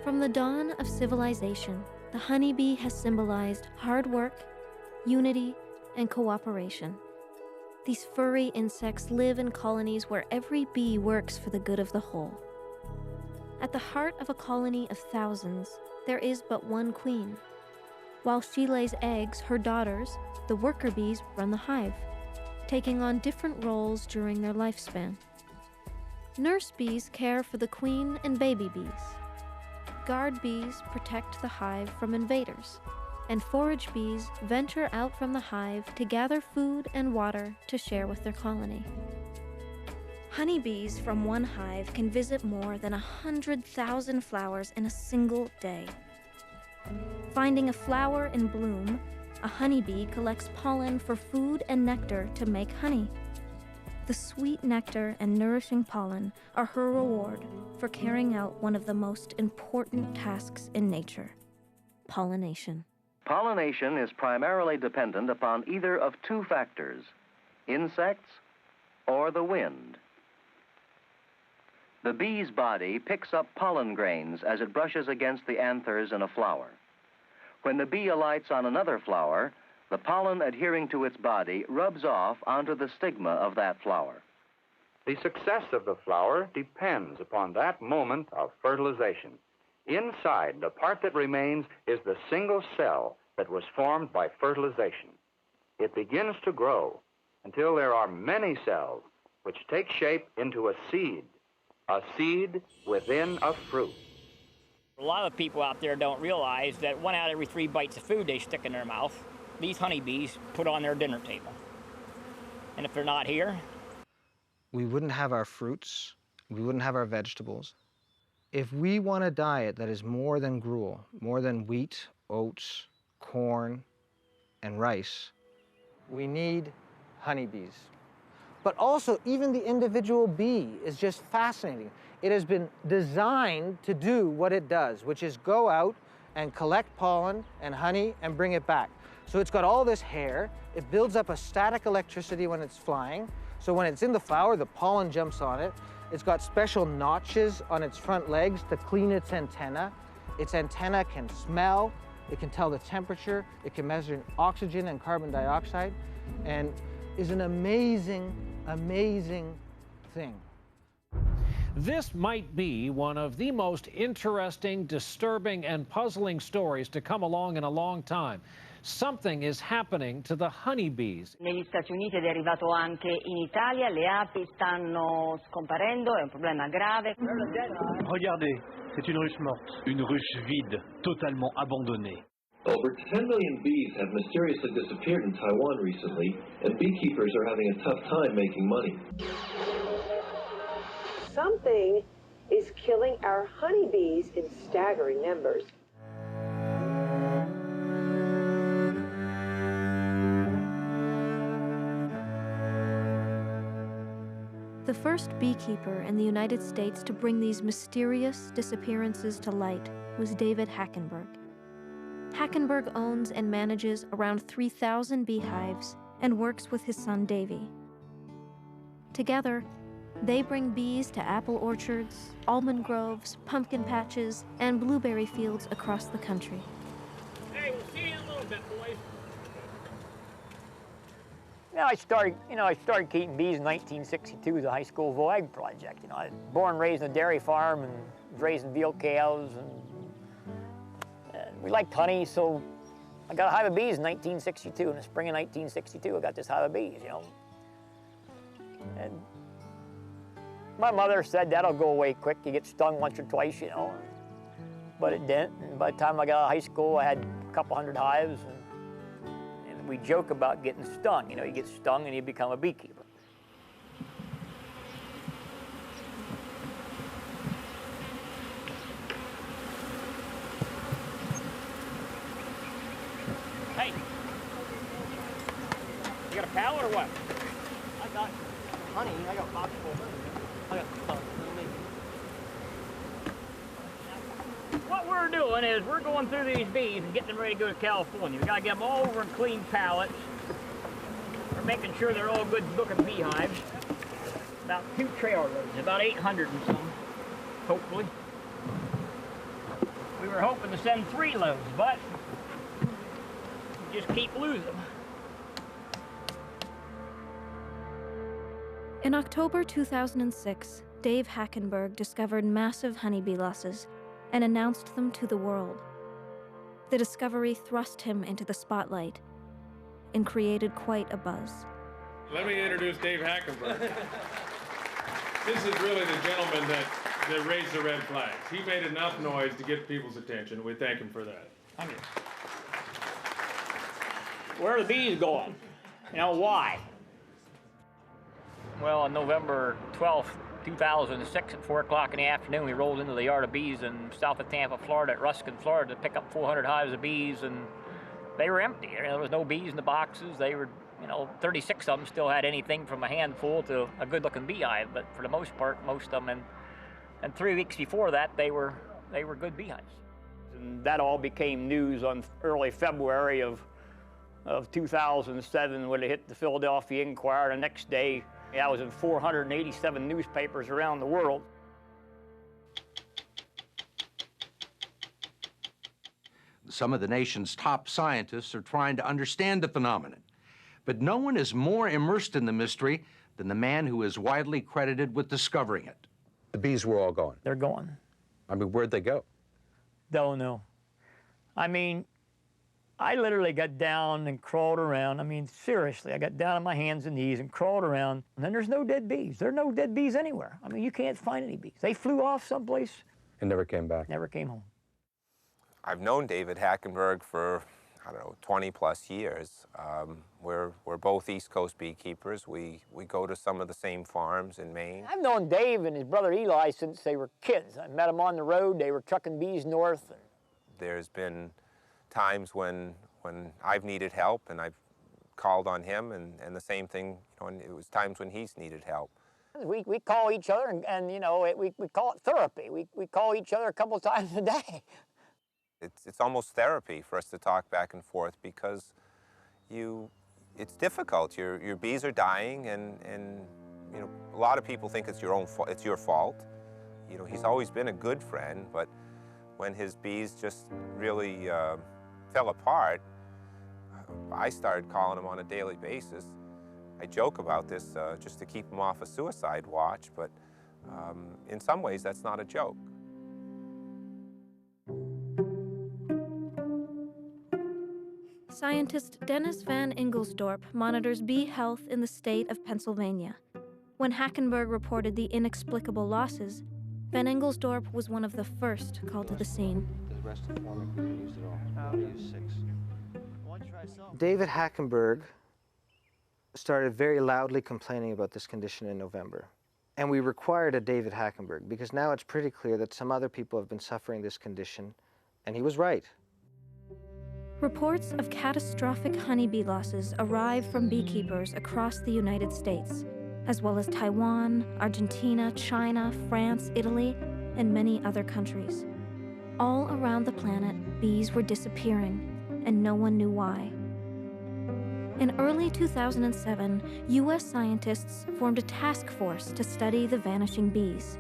From the dawn of civilization, the honeybee has symbolized hard work, unity, and cooperation. These furry insects live in colonies where every bee works for the good of the whole. At the heart of a colony of thousands, there is but one queen. While she lays eggs, her daughters, the worker bees, run the hive, taking on different roles during their lifespan. Nurse bees care for the queen and baby bees. Guard bees protect the hive from invaders, and forage bees venture out from the hive to gather food and water to share with their colony. Honeybees from one hive can visit more than 100,000 flowers in a single day. Finding a flower in bloom, a honeybee collects pollen for food and nectar to make honey. The sweet nectar and nourishing pollen are her reward for carrying out one of the most important tasks in nature: pollination. Pollination is primarily dependent upon either of two factors, insects or the wind. The bee's body picks up pollen grains as it brushes against the anthers in a flower. When the bee alights on another flower, the pollen adhering to its body rubs off onto the stigma of that flower. The success of the flower depends upon that moment of fertilization. Inside, the part that remains is the single cell that was formed by fertilization. It begins to grow until there are many cells which take shape into a seed within a fruit. A lot of people out there don't realize that 1 out of every 3 bites of food they stick in their mouth, these honeybees put on their dinner table. And if they're not here, we wouldn't have our fruits, we wouldn't have our vegetables. If we want a diet that is more than gruel, more than wheat, oats, corn, and rice, we need honeybees. But also, even the individual bee is just fascinating. It has been designed to do what it does, which is go out and collect pollen and honey and bring it back. So it's got all this hair. It builds up a static electricity when it's flying. So when it's in the flower, the pollen jumps on it. It's got special notches on its front legs to clean its antenna. Its antenna can smell, it can tell the temperature, it can measure oxygen and carbon dioxide, and is an amazing, amazing thing. This might be one of the most interesting, disturbing, and puzzling stories to come along in a long time. Something is happening to the honeybees. Negli Stati Uniti ed è arrivato anche in Italia, le api stanno scomparendo, è un problema grave. Regardez, c'est une ruche morte. Une ruche vide, totalement abandonnée. Over 10 million bees have mysteriously disappeared in Taiwan recently, and beekeepers are having a tough time making money. Something is killing our honeybees in staggering numbers. The first beekeeper in the United States to bring these mysterious disappearances to light was David Hackenberg. Hackenberg owns and manages around 3,000 beehives and works with his son Davy. Together, they bring bees to apple orchards, almond groves, pumpkin patches, and blueberry fields across the country. hey, we'll see you in a little bit, boys. Yeah, I started keeping bees in 1962 as a high school voag project. I was born and raised on a dairy farm and raising veal cows, and we liked honey, so I got a hive of bees in 1962. In the spring of 1962, I got this hive of bees, And my mother said that'll go away quick. You get stung once or twice, But it didn't. And by the time I got out of high school, I had a couple hundred hives. And we joke about getting stung. You get stung and you become a beekeeper. Hey, you got a pallet or what? I got honey. I got box full of honey. I got What we're doing is we're going through these bees and getting them ready to go to California. We got to get them all over in clean pallets. We're making sure they're all good looking beehives. About 2 trailer loads, about 800 and some, hopefully. We were hoping to send 3 loads, but we just keep losing them. In October 2006, Dave Hackenberg discovered massive honeybee losses and announced them to the world. The discovery thrust him into the spotlight and created quite a buzz. Let me introduce Dave Hackenberg. This is really the gentleman that raised the red flags. He made enough noise to get people's attention. We thank him for that. Thank you. Where are the bees going? You know, why? Well, on November 12th, 2006 at 4 o'clock in the afternoon, we rolled into the yard of bees in south of Tampa, Florida, at Ruskin, Florida, to pick up 400 hives of bees, and they were empty. There was no bees in the boxes. They were, 36 of them still had anything from a handful to a good-looking beehive, but for the most part, most of them. And 3 weeks before that, they were good beehives. And that all became news on early February of 2007 when it hit the Philadelphia Inquirer. The next day, I was in 487 newspapers around the world. Some of the nation's top scientists are trying to understand the phenomenon, but no one is more immersed in the mystery than the man who is widely credited with discovering it. The bees were all gone. They're gone. I mean, where'd they go? Don't know. I mean, I literally got down and crawled around. I mean, seriously, I got down on my hands and knees and crawled around, and then there's no dead bees. There are no dead bees anywhere. I mean, you can't find any bees. They flew off someplace. And never came back. Never came home. I've known David Hackenberg for, 20-plus years. We're both East Coast beekeepers. We go to some of the same farms in Maine. I've known Dave and his brother Eli since they were kids. I met them on the road. They were trucking bees north. There's been times when I've needed help and I've called on him, and the same thing, and it was times when he's needed help. We call each other, and we call it therapy. We call each other a couple times a day. It's almost therapy for us to talk back and forth because it's difficult. Your bees are dying, and a lot of people think it's your fault. He's always been a good friend, but when his bees just really fell apart, I started calling him on a daily basis. I joke about this just to keep him off a suicide watch, but in some ways that's not a joke. Scientist Dennis Van Ingelsdorp monitors bee health in the state of Pennsylvania. When Hackenberg reported the inexplicable losses, Van Ingelsdorp was one of the first called to the scene. David Hackenberg started very loudly complaining about this condition in November. And we required a David Hackenberg because now it's pretty clear that some other people have been suffering this condition, and he was right. Reports of catastrophic honeybee losses arrive from beekeepers across the United States, as well as Taiwan, Argentina, China, France, Italy, and many other countries. All around the planet, bees were disappearing, and no one knew why. In early 2007, U.S. scientists formed a task force to study the vanishing bees.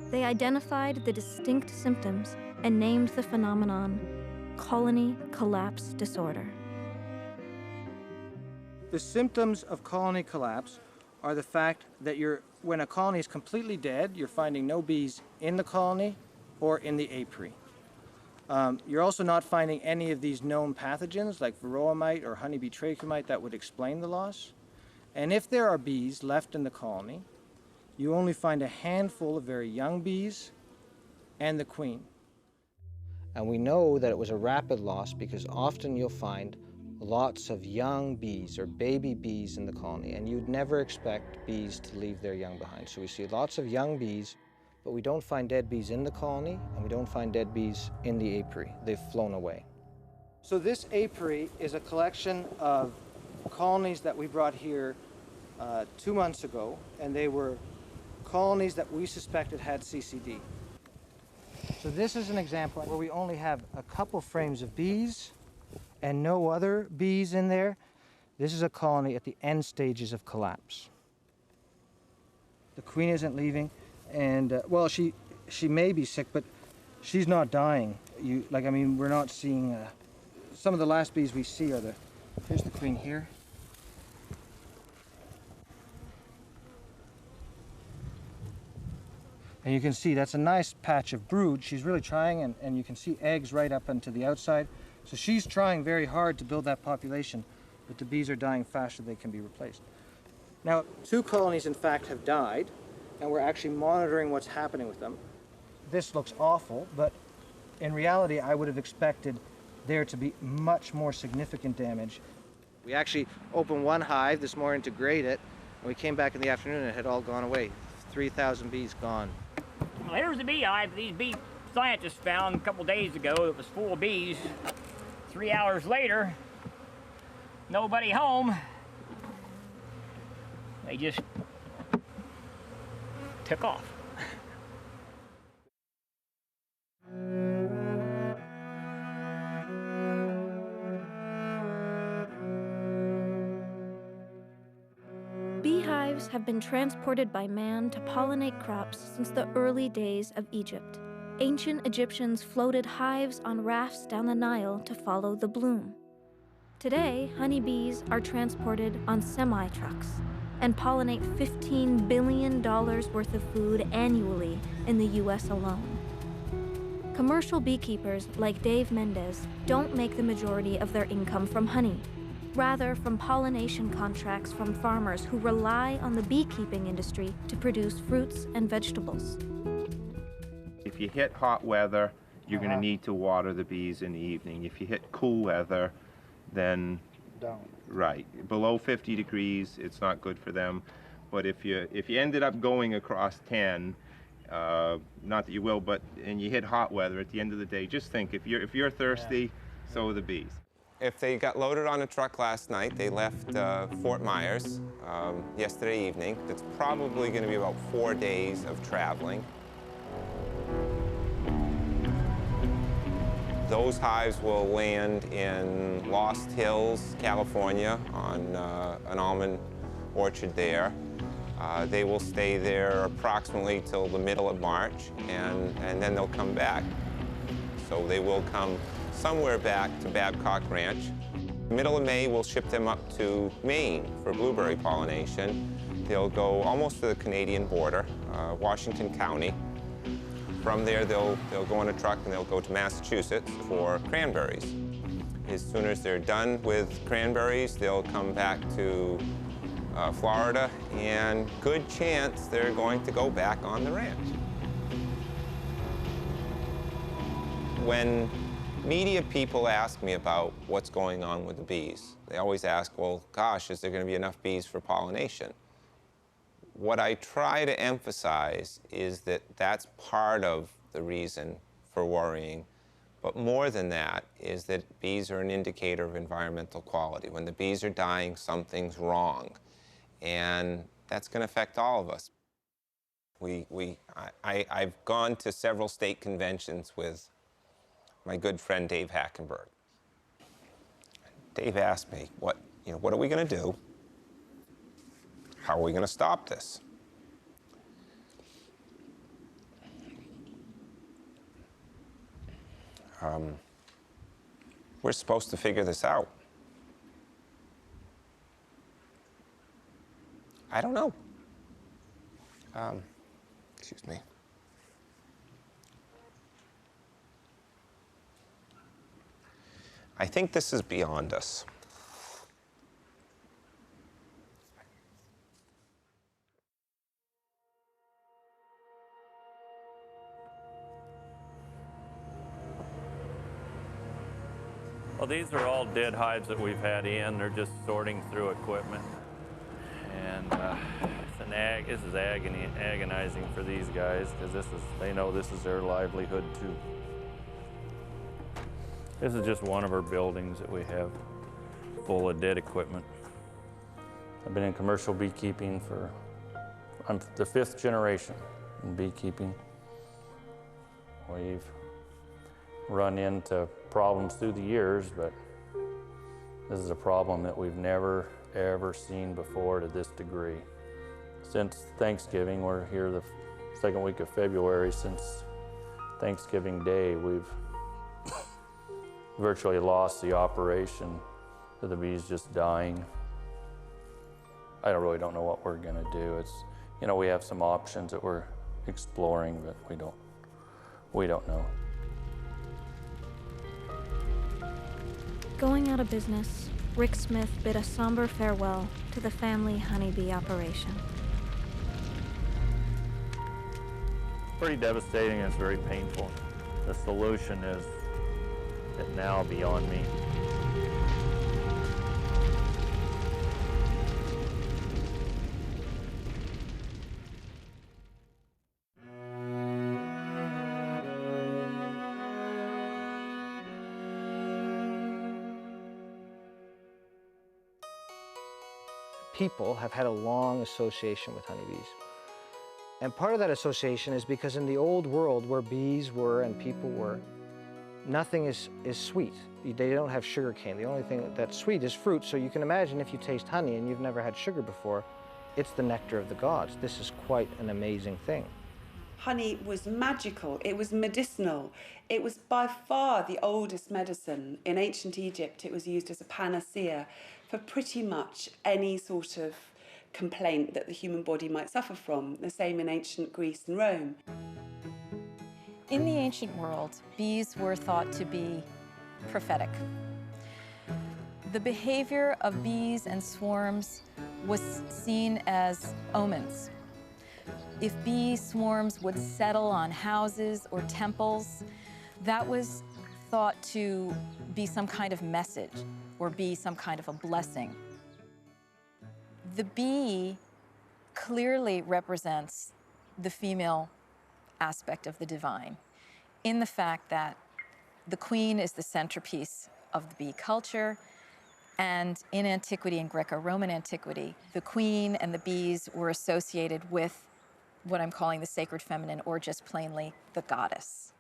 They identified the distinct symptoms and named the phenomenon colony collapse disorder. The symptoms of colony collapse are the fact that when a colony is completely dead, you're finding no bees in the colony or in the apiary. You're also not finding any of these known pathogens like varroa mite or honeybee trachea mite that would explain the loss. And if there are bees left in the colony, you only find a handful of very young bees and the queen. And we know that it was a rapid loss because often you'll find lots of young bees or baby bees in the colony, and you'd never expect bees to leave their young behind. So we see lots of young bees, but we don't find dead bees in the colony, and we don't find dead bees in the apiary. They've flown away. So this apiary is a collection of colonies that we brought here 2 months ago, and they were colonies that we suspected had CCD. So this is an example where we only have a couple frames of bees and no other bees in there. This is a colony at the end stages of collapse. The queen isn't leaving, and well, she may be sick, but she's not dying. we're not seeing, some of the last bees we see are here's the queen here. And you can see that's a nice patch of brood. She's really trying, and you can see eggs right up into the outside. So she's trying very hard to build that population, but the bees are dying faster than they can be replaced. Now, 2 colonies, in fact, have died, and we're actually monitoring what's happening with them. This looks awful, but in reality, I would have expected there to be much more significant damage. We actually opened one hive this morning to grade it, and we came back in the afternoon and it had all gone away. 3,000 bees gone. Well, here's the beehive these bee scientists found a couple days ago. It was full of bees. 3 hours later, nobody home. They just took off. Beehives have been transported by man to pollinate crops since the early days of Egypt. Ancient Egyptians floated hives on rafts down the Nile to follow the bloom. Today, honeybees are transported on semi-trucks and pollinate $15 billion worth of food annually in the US alone. Commercial beekeepers like Dave Mendez don't make the majority of their income from honey, rather from pollination contracts from farmers who rely on the beekeeping industry to produce fruits and vegetables. If you hit hot weather, you're going to need to water the bees in the evening. If you hit cool weather, then down. Right, below 50 degrees, it's not good for them. But if you ended up going across 10, not that you will, and you hit hot weather at the end of the day, just think if you're thirsty, so are the bees. If they got loaded on a truck last night, they left Fort Myers yesterday evening. It's probably going to be about 4 days of traveling. Those hives will land in Lost Hills, California, on an almond orchard there. They will stay there approximately till the middle of March, and then they'll come back. So they will come somewhere back to Babcock Ranch. Middle of May, we'll ship them up to Maine for blueberry pollination. They'll go almost to the Canadian border, Washington County. From there, they'll go on a truck and they'll go to Massachusetts for cranberries. As soon as they're done with cranberries, they'll come back to Florida, and good chance they're going to go back on the ranch. When media people ask me about what's going on with the bees, they always ask, well, gosh, is there going to be enough bees for pollination? What I try to emphasize is that that's part of the reason for worrying, but more than that is that bees are an indicator of environmental quality. When the bees are dying, something's wrong, and that's going to affect all of us. I've gone to several state conventions with my good friend Dave Hackenberg. Dave asked me, what are we going to do? How are we going to stop this? We're supposed to figure this out. I don't know. Excuse me. I think this is beyond us. Well, these are all dead hives that we've had in. They're just sorting through equipment. And this is agonizing for these guys, because they know this is their livelihood too. This is just one of our buildings that we have full of dead equipment. I've been in commercial beekeeping I'm the 5th generation in beekeeping. We've run into problems through the years, but this is a problem that we've never, ever seen before to this degree. Since Thanksgiving, we're here the 2nd week of February, since Thanksgiving Day, we've virtually lost the operation to the bees just dying. I really don't know what we're gonna do. It's, you know, we have some options that we're exploring, but we don't know. Going out of business, Rick Smith bid a somber farewell to the family honeybee operation. Pretty devastating and it's very painful. The solution is now beyond me. People have had a long association with honeybees. And part of that association is because in the old world where bees were and people were, nothing is sweet. They don't have sugar cane. The only thing that's sweet is fruit. So you can imagine if you taste honey and you've never had sugar before, it's the nectar of the gods. This is quite an amazing thing. Honey was magical, it was medicinal. It was by far the oldest medicine. In ancient Egypt, it was used as a panacea for pretty much any sort of complaint that the human body might suffer from. The same in ancient Greece and Rome. In the ancient world, bees were thought to be prophetic. The behavior of bees and swarms was seen as omens. If bee swarms would settle on houses or temples, that was thought to be some kind of message or be some kind of a blessing. The bee clearly represents the female aspect of the divine in the fact that the queen is the centerpiece of the bee culture, and in antiquity, in Greco-Roman antiquity, the queen and the bees were associated with what I'm calling the sacred feminine, or just plainly, the goddess.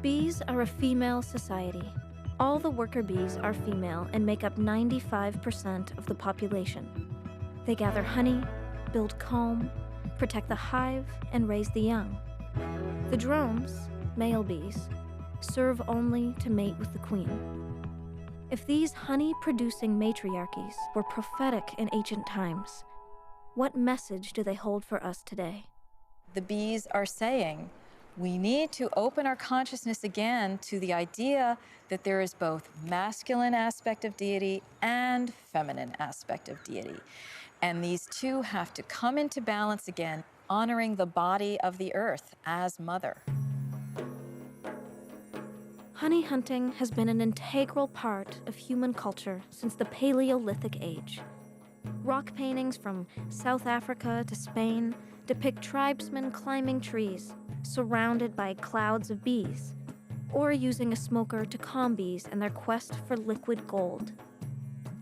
Bees are a female society. All the worker bees are female and make up 95% of the population. They gather honey, build comb, protect the hive, and raise the young. The drones, male bees, serve only to mate with the queen. If these honey-producing matriarchies were prophetic in ancient times, what message do they hold for us today? The bees are saying, we need to open our consciousness again to the idea that there is both masculine aspect of deity and feminine aspect of deity. And these two have to come into balance again, honoring the body of the earth as mother. Honey hunting has been an integral part of human culture since the Paleolithic age. Rock paintings from South Africa to Spain depict tribesmen climbing trees, surrounded by clouds of bees, or using a smoker to calm bees in their quest for liquid gold.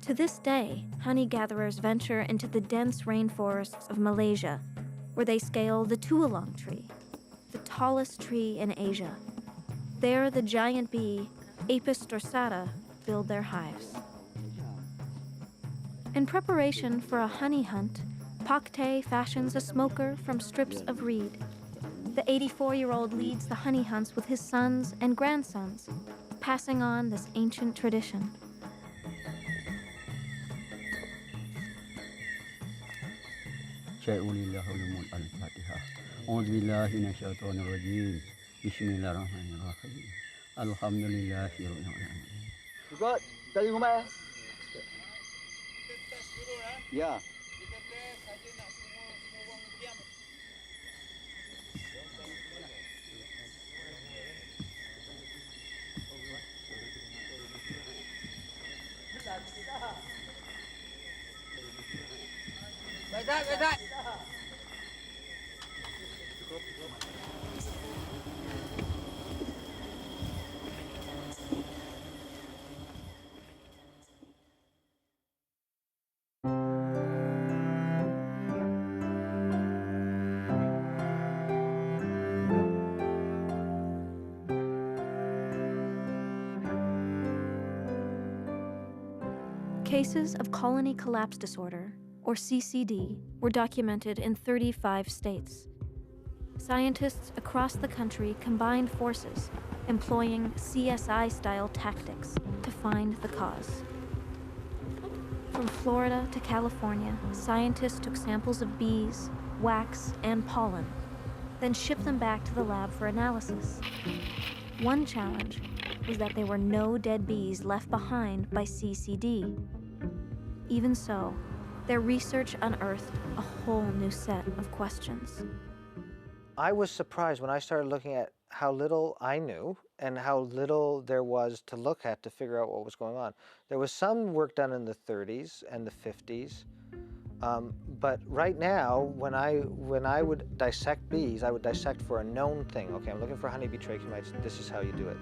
To this day, honey gatherers venture into the dense rainforests of Malaysia, where they scale the tuolong tree, the tallest tree in Asia. There, the giant bee, Apis dorsata, build their hives. In preparation for a honey hunt, Pakte fashions a smoker from strips of reed. The 84-year-old leads the honey hunts with his sons and grandsons, passing on this ancient tradition. Good. Tadi rumah. Ya. Baik. Cases of colony collapse disorder, or CCD, were documented in 35 states. Scientists across the country combined forces, employing CSI-style tactics to find the cause. From Florida to California, scientists took samples of bees, wax, and pollen, then shipped them back to the lab for analysis. One challenge was that there were no dead bees left behind by CCD. Even so, their research unearthed a whole new set of questions. I was surprised when I started looking at how little I knew and how little there was to look at to figure out what was going on. There was some work done in the 30s and the 50s, but right now, when I would dissect bees, I would dissect for a known thing. Okay, I'm looking for honeybee tracheomites, this is how you do it.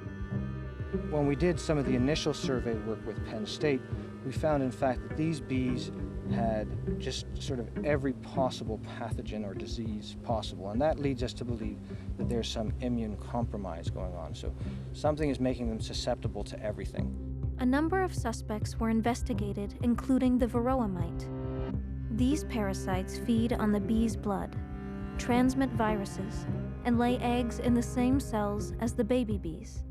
When we did some of the initial survey work with Penn State, we found, in fact, that these bees had just sort of every possible pathogen or disease possible, and that leads us to believe that there's some immune compromise going on. So something is making them susceptible to everything. A number of suspects were investigated, including the varroa mite. These parasites feed on the bee's blood, transmit viruses, and lay eggs in the same cells as the baby bees.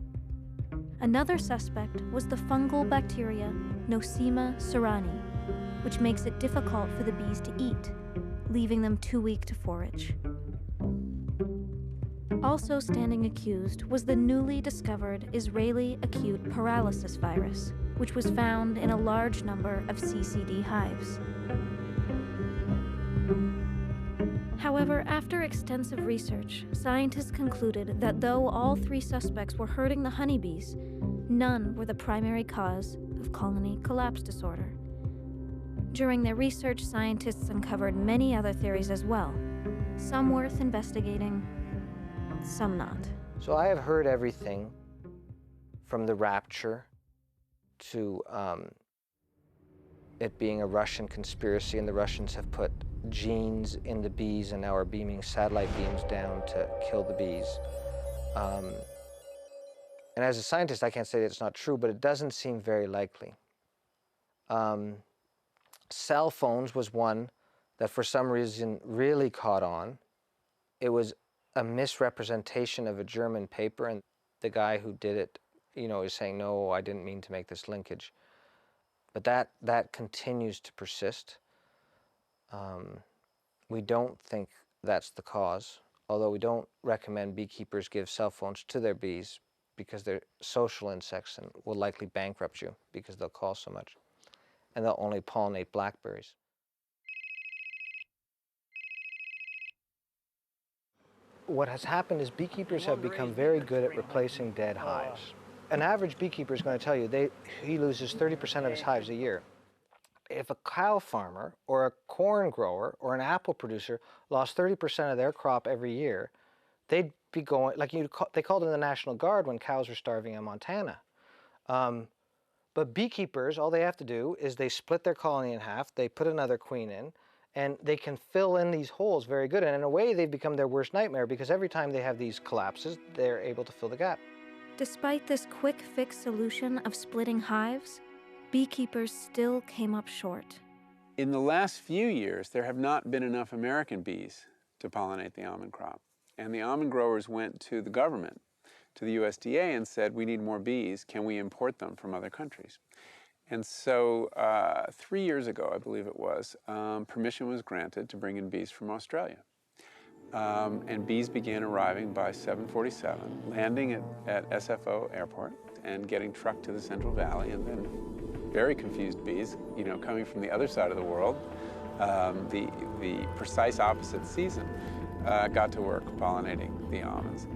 Another suspect was the fungal bacteria Nosema cerani, which makes it difficult for the bees to eat, leaving them too weak to forage. Also standing accused was the newly discovered Israeli acute paralysis virus, which was found in a large number of CCD hives. However, after extensive research, scientists concluded that though all three suspects were hurting the honeybees, none were the primary cause of colony collapse disorder. During their research, scientists uncovered many other theories as well, some worth investigating, some not. So I have heard everything from the rapture to it being a Russian conspiracy, and the Russians have put genes in the bees and now are beaming satellite beams down to kill the bees. And as a scientist, I can't say that it's not true, but it doesn't seem very likely. Cell phones was one that for some reason really caught on. It was a misrepresentation of a German paper, and the guy who did it, is saying, no, I didn't mean to make this linkage. But that continues to persist. We don't think that's the cause, although we don't recommend beekeepers give cell phones to their bees because they're social insects and will likely bankrupt you because they'll call so much. And they'll only pollinate blackberries. What has happened is beekeepers have become very good at replacing dead hives. An average beekeeper is going to tell you he loses 30% of his hives a year. If a cow farmer or a corn grower or an apple producer lost 30% of their crop every year, they'd be going, they called in the National Guard when cows were starving in Montana. But beekeepers, all they have to do is they split their colony in half, they put another queen in, and they can fill in these holes very good. And in a way, they've become their worst nightmare because every time they have these collapses, they're able to fill the gap. Despite this quick fix solution of splitting hives, beekeepers still came up short. In the last few years, there have not been enough American bees to pollinate the almond crop. And the almond growers went to the government, to the USDA, and said, we need more bees. Can we import them from other countries? And so 3 years ago, I believe it was, permission was granted to bring in bees from Australia. And bees began arriving by 7:47, landing at SFO airport and getting trucked to the Central Valley, and then very confused bees, coming from the other side of the world, the precise opposite season, got to work pollinating the almonds.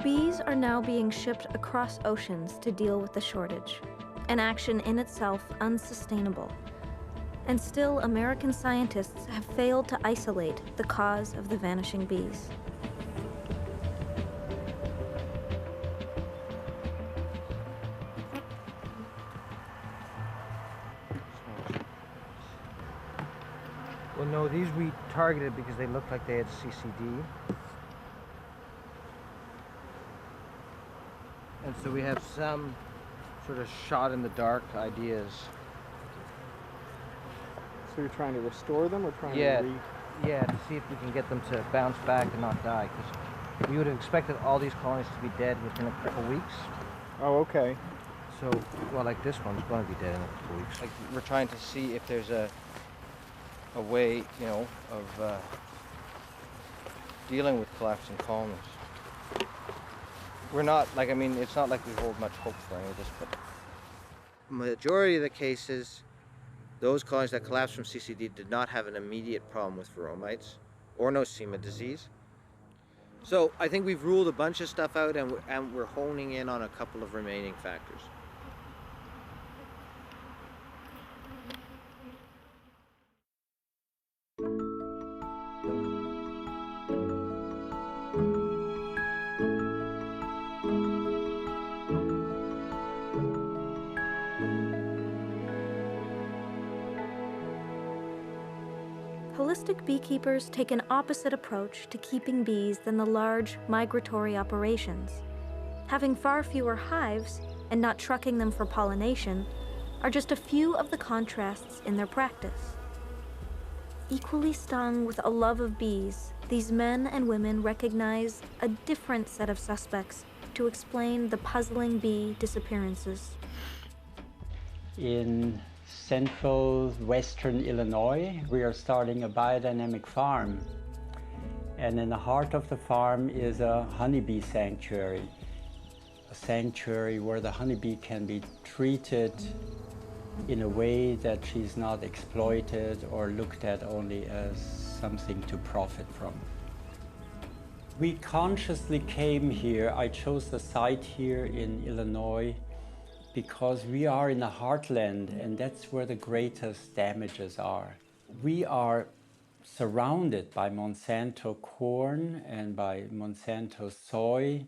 Bees are now being shipped across oceans to deal with the shortage. an action in itself unsustainable. And still, American scientists have failed to isolate the cause of the vanishing bees. Well, no, these we targeted because they looked like they had CCD. And so we have some sort of shot-in-the-dark ideas. So you're trying to restore them or trying to Yeah, to see if we can get them to bounce back and not die. Because we would have expected all these colonies to be dead within a couple weeks. Oh, okay. So, well, like this one's going to be dead in a couple weeks. Like, we're trying to see if there's a way, you know, of dealing with collapsing colonies. We're not, like, I mean, it's not like we hold much hope for any of this, but majority of the cases, those colonies that collapsed from CCD did not have an immediate problem with veromites or nosema disease. So I think we've ruled a bunch of stuff out, and we're honing in on a couple of remaining factors. Holistic beekeepers take an opposite approach to keeping bees than the large migratory operations. Having far fewer hives and not trucking them for pollination are just a few of the contrasts in their practice. Equally stung with a love of bees, these men and women recognize a different set of suspects to explain the puzzling bee disappearances. In central western Illinois, we are starting a biodynamic farm. And in the heart of the farm is a honeybee sanctuary. A sanctuary where the honeybee can be treated in a way that she's not exploited or looked at only as something to profit from. We consciously came here. I chose the site here in Illinois because we are in the heartland, and that's where the greatest damages are. We are surrounded by Monsanto corn and by Monsanto soy.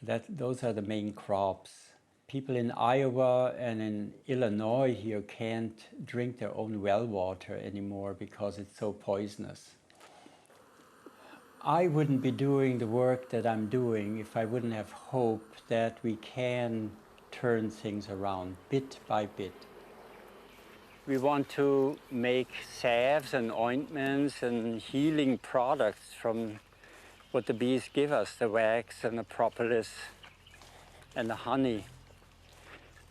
Those are the main crops. People in Iowa and in Illinois here can't drink their own well water anymore because it's so poisonous. I wouldn't be doing the work that I'm doing if I wouldn't have hope that we can turn things around bit by bit. We want to make salves and ointments and healing products from what the bees give us, the wax and the propolis and the honey.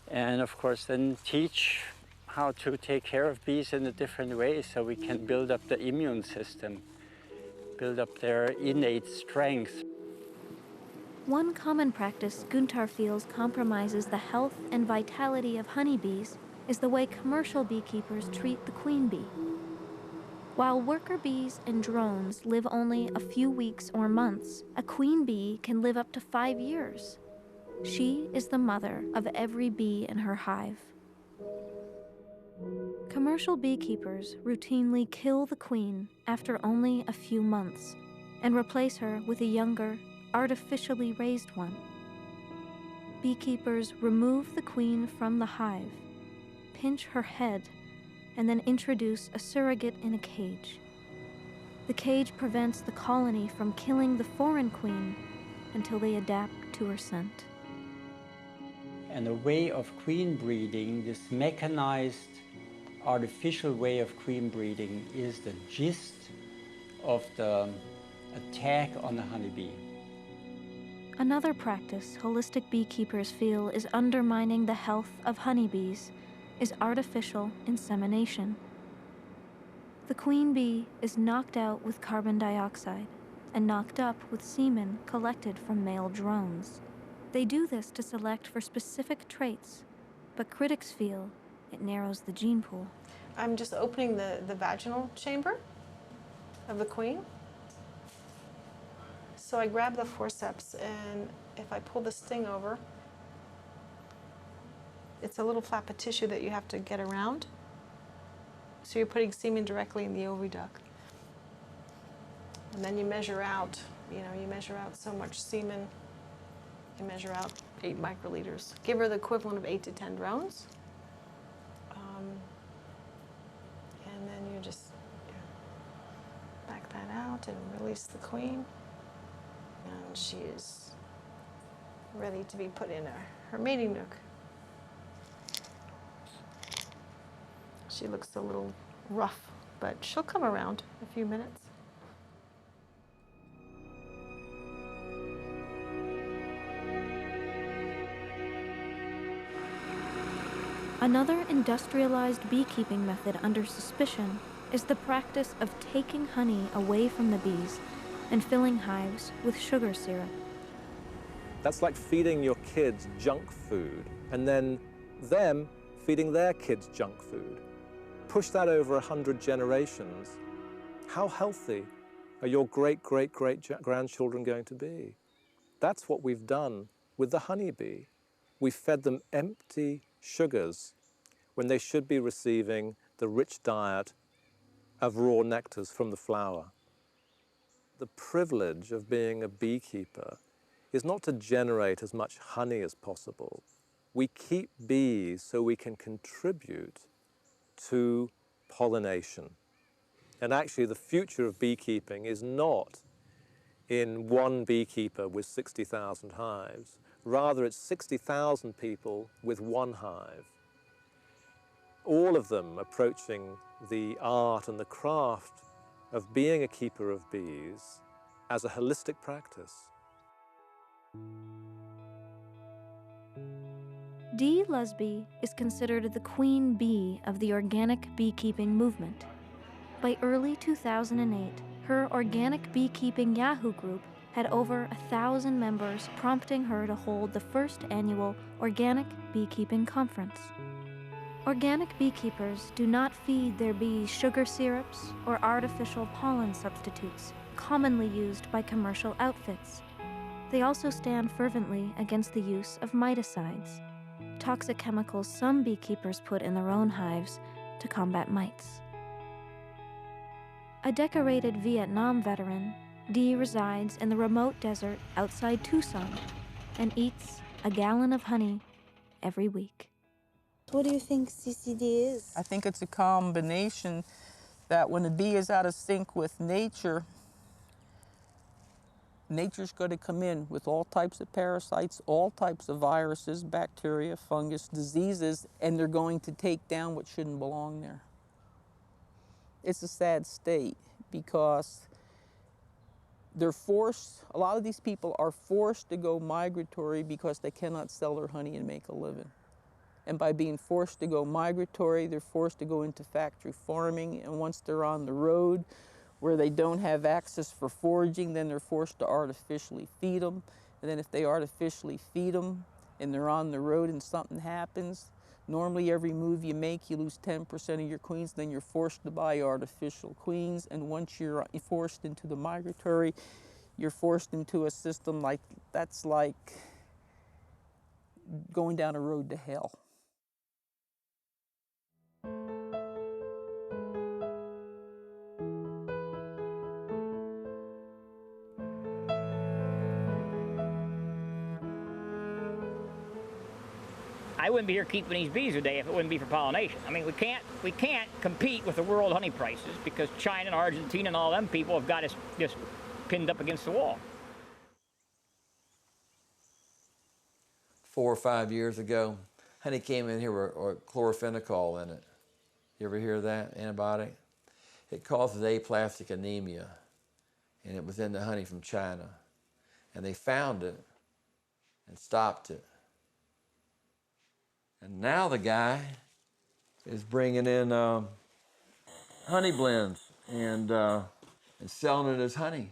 And of course then teach how to take care of bees in a different way so we can build up the immune system, build up their innate strength. One common practice Guntar feels compromises the health and vitality of honeybees is the way commercial beekeepers treat the queen bee. While worker bees and drones live only a few weeks or months, a queen bee can live up to 5 years. She is the mother of every bee in her hive. Commercial beekeepers routinely kill the queen after only a few months and replace her with a younger, artificially raised one. Beekeepers remove the queen from the hive, pinch her head, and then introduce a surrogate in a cage. The cage prevents the colony from killing the foreign queen until they adapt to her scent. And the way of queen breeding, this mechanized, artificial way of queen breeding, is the gist of the attack on the honeybee. Another practice holistic beekeepers feel is undermining the health of honeybees is artificial insemination. The queen bee is knocked out with carbon dioxide and knocked up with semen collected from male drones. They do this to select for specific traits, but critics feel it narrows the gene pool. I'm just opening the vaginal chamber of the queen. So I grab the forceps, and if I pull the sting over, it's a little flap of tissue that you have to get around. So you're putting semen directly in the oviduct. And then you measure out, you measure out so much semen. You measure out 8 microliters. Give her the equivalent of 8 to 10 drones. And then you just back that out and release the queen. And she is ready to be put in her mating nook. She looks a little rough, but she'll come around in a few minutes. Another industrialized beekeeping method under suspicion is the practice of taking honey away from the bees and filling hives with sugar syrup. That's like feeding your kids junk food and then them feeding their kids junk food. Push that over 100 generations. How healthy are your great-great-great-grandchildren going to be? That's what we've done with the honeybee. We fed them empty sugars when they should be receiving the rich diet of raw nectars from the flower. The privilege of being a beekeeper is not to generate as much honey as possible. We keep bees so we can contribute to pollination. And actually the future of beekeeping is not in one beekeeper with 60,000 hives. Rather, it's 60,000 people with one hive. All of them approaching the art and the craft of being a keeper of bees as a holistic practice. D. Lusby is considered the queen bee of the organic beekeeping movement. By early 2008, her organic beekeeping Yahoo group had over 1,000 members, prompting her to hold the first annual Organic Beekeeping Conference. Organic beekeepers do not feed their bees sugar syrups or artificial pollen substitutes commonly used by commercial outfits. They also stand fervently against the use of miticides, toxic chemicals some beekeepers put in their own hives to combat mites. A decorated Vietnam veteran, Dee resides in the remote desert outside Tucson and eats a gallon of honey every week. What do you think CCD is? I think it's a combination that when a bee is out of sync with nature, nature's going to come in with all types of parasites, all types of viruses, bacteria, fungus, diseases, and they're going to take down what shouldn't belong there. It's a sad state because they're forced, a lot of these people are forced to go migratory because they cannot sell their honey and make a living. And by being forced to go migratory, they're forced to go into factory farming, and once they're on the road where they don't have access for foraging, then they're forced to artificially feed them. And then if they artificially feed them and they're on the road and something happens, normally every move you make, you lose 10% of your queens, then you're forced to buy artificial queens. And once you're forced into the migratory, you're forced into a system that's like going down a road to hell. I wouldn't be here keeping these bees today if it wouldn't be for pollination. I mean, we can't compete with the world honey prices because China and Argentina and all them people have got us just pinned up against the wall. 4 or 5 years ago, honey came in here with chlorophenicol in it. You ever hear that antibiotic? It causes aplastic anemia, and it was in the honey from China. And they found it and stopped it. And now the guy is bringing in honey blends and selling it as honey.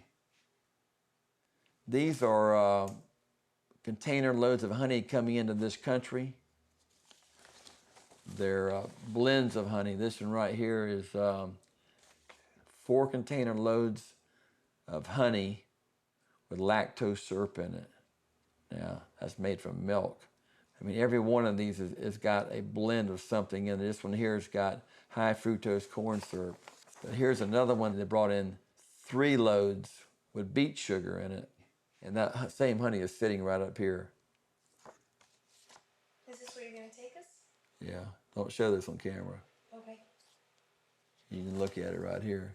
These are container loads of honey coming into this country. They're blends of honey. This one right here is 4 container loads of honey with lactose syrup in it. Now, that's made from milk. I mean, every one of these has got a blend of something in it. This one here has got high fructose corn syrup. But here's another one that brought in 3 loads with beet sugar in it. And that same honey is sitting right up here. Is this where you're going to take us? Yeah, don't show this on camera. Okay. You can look at it right here.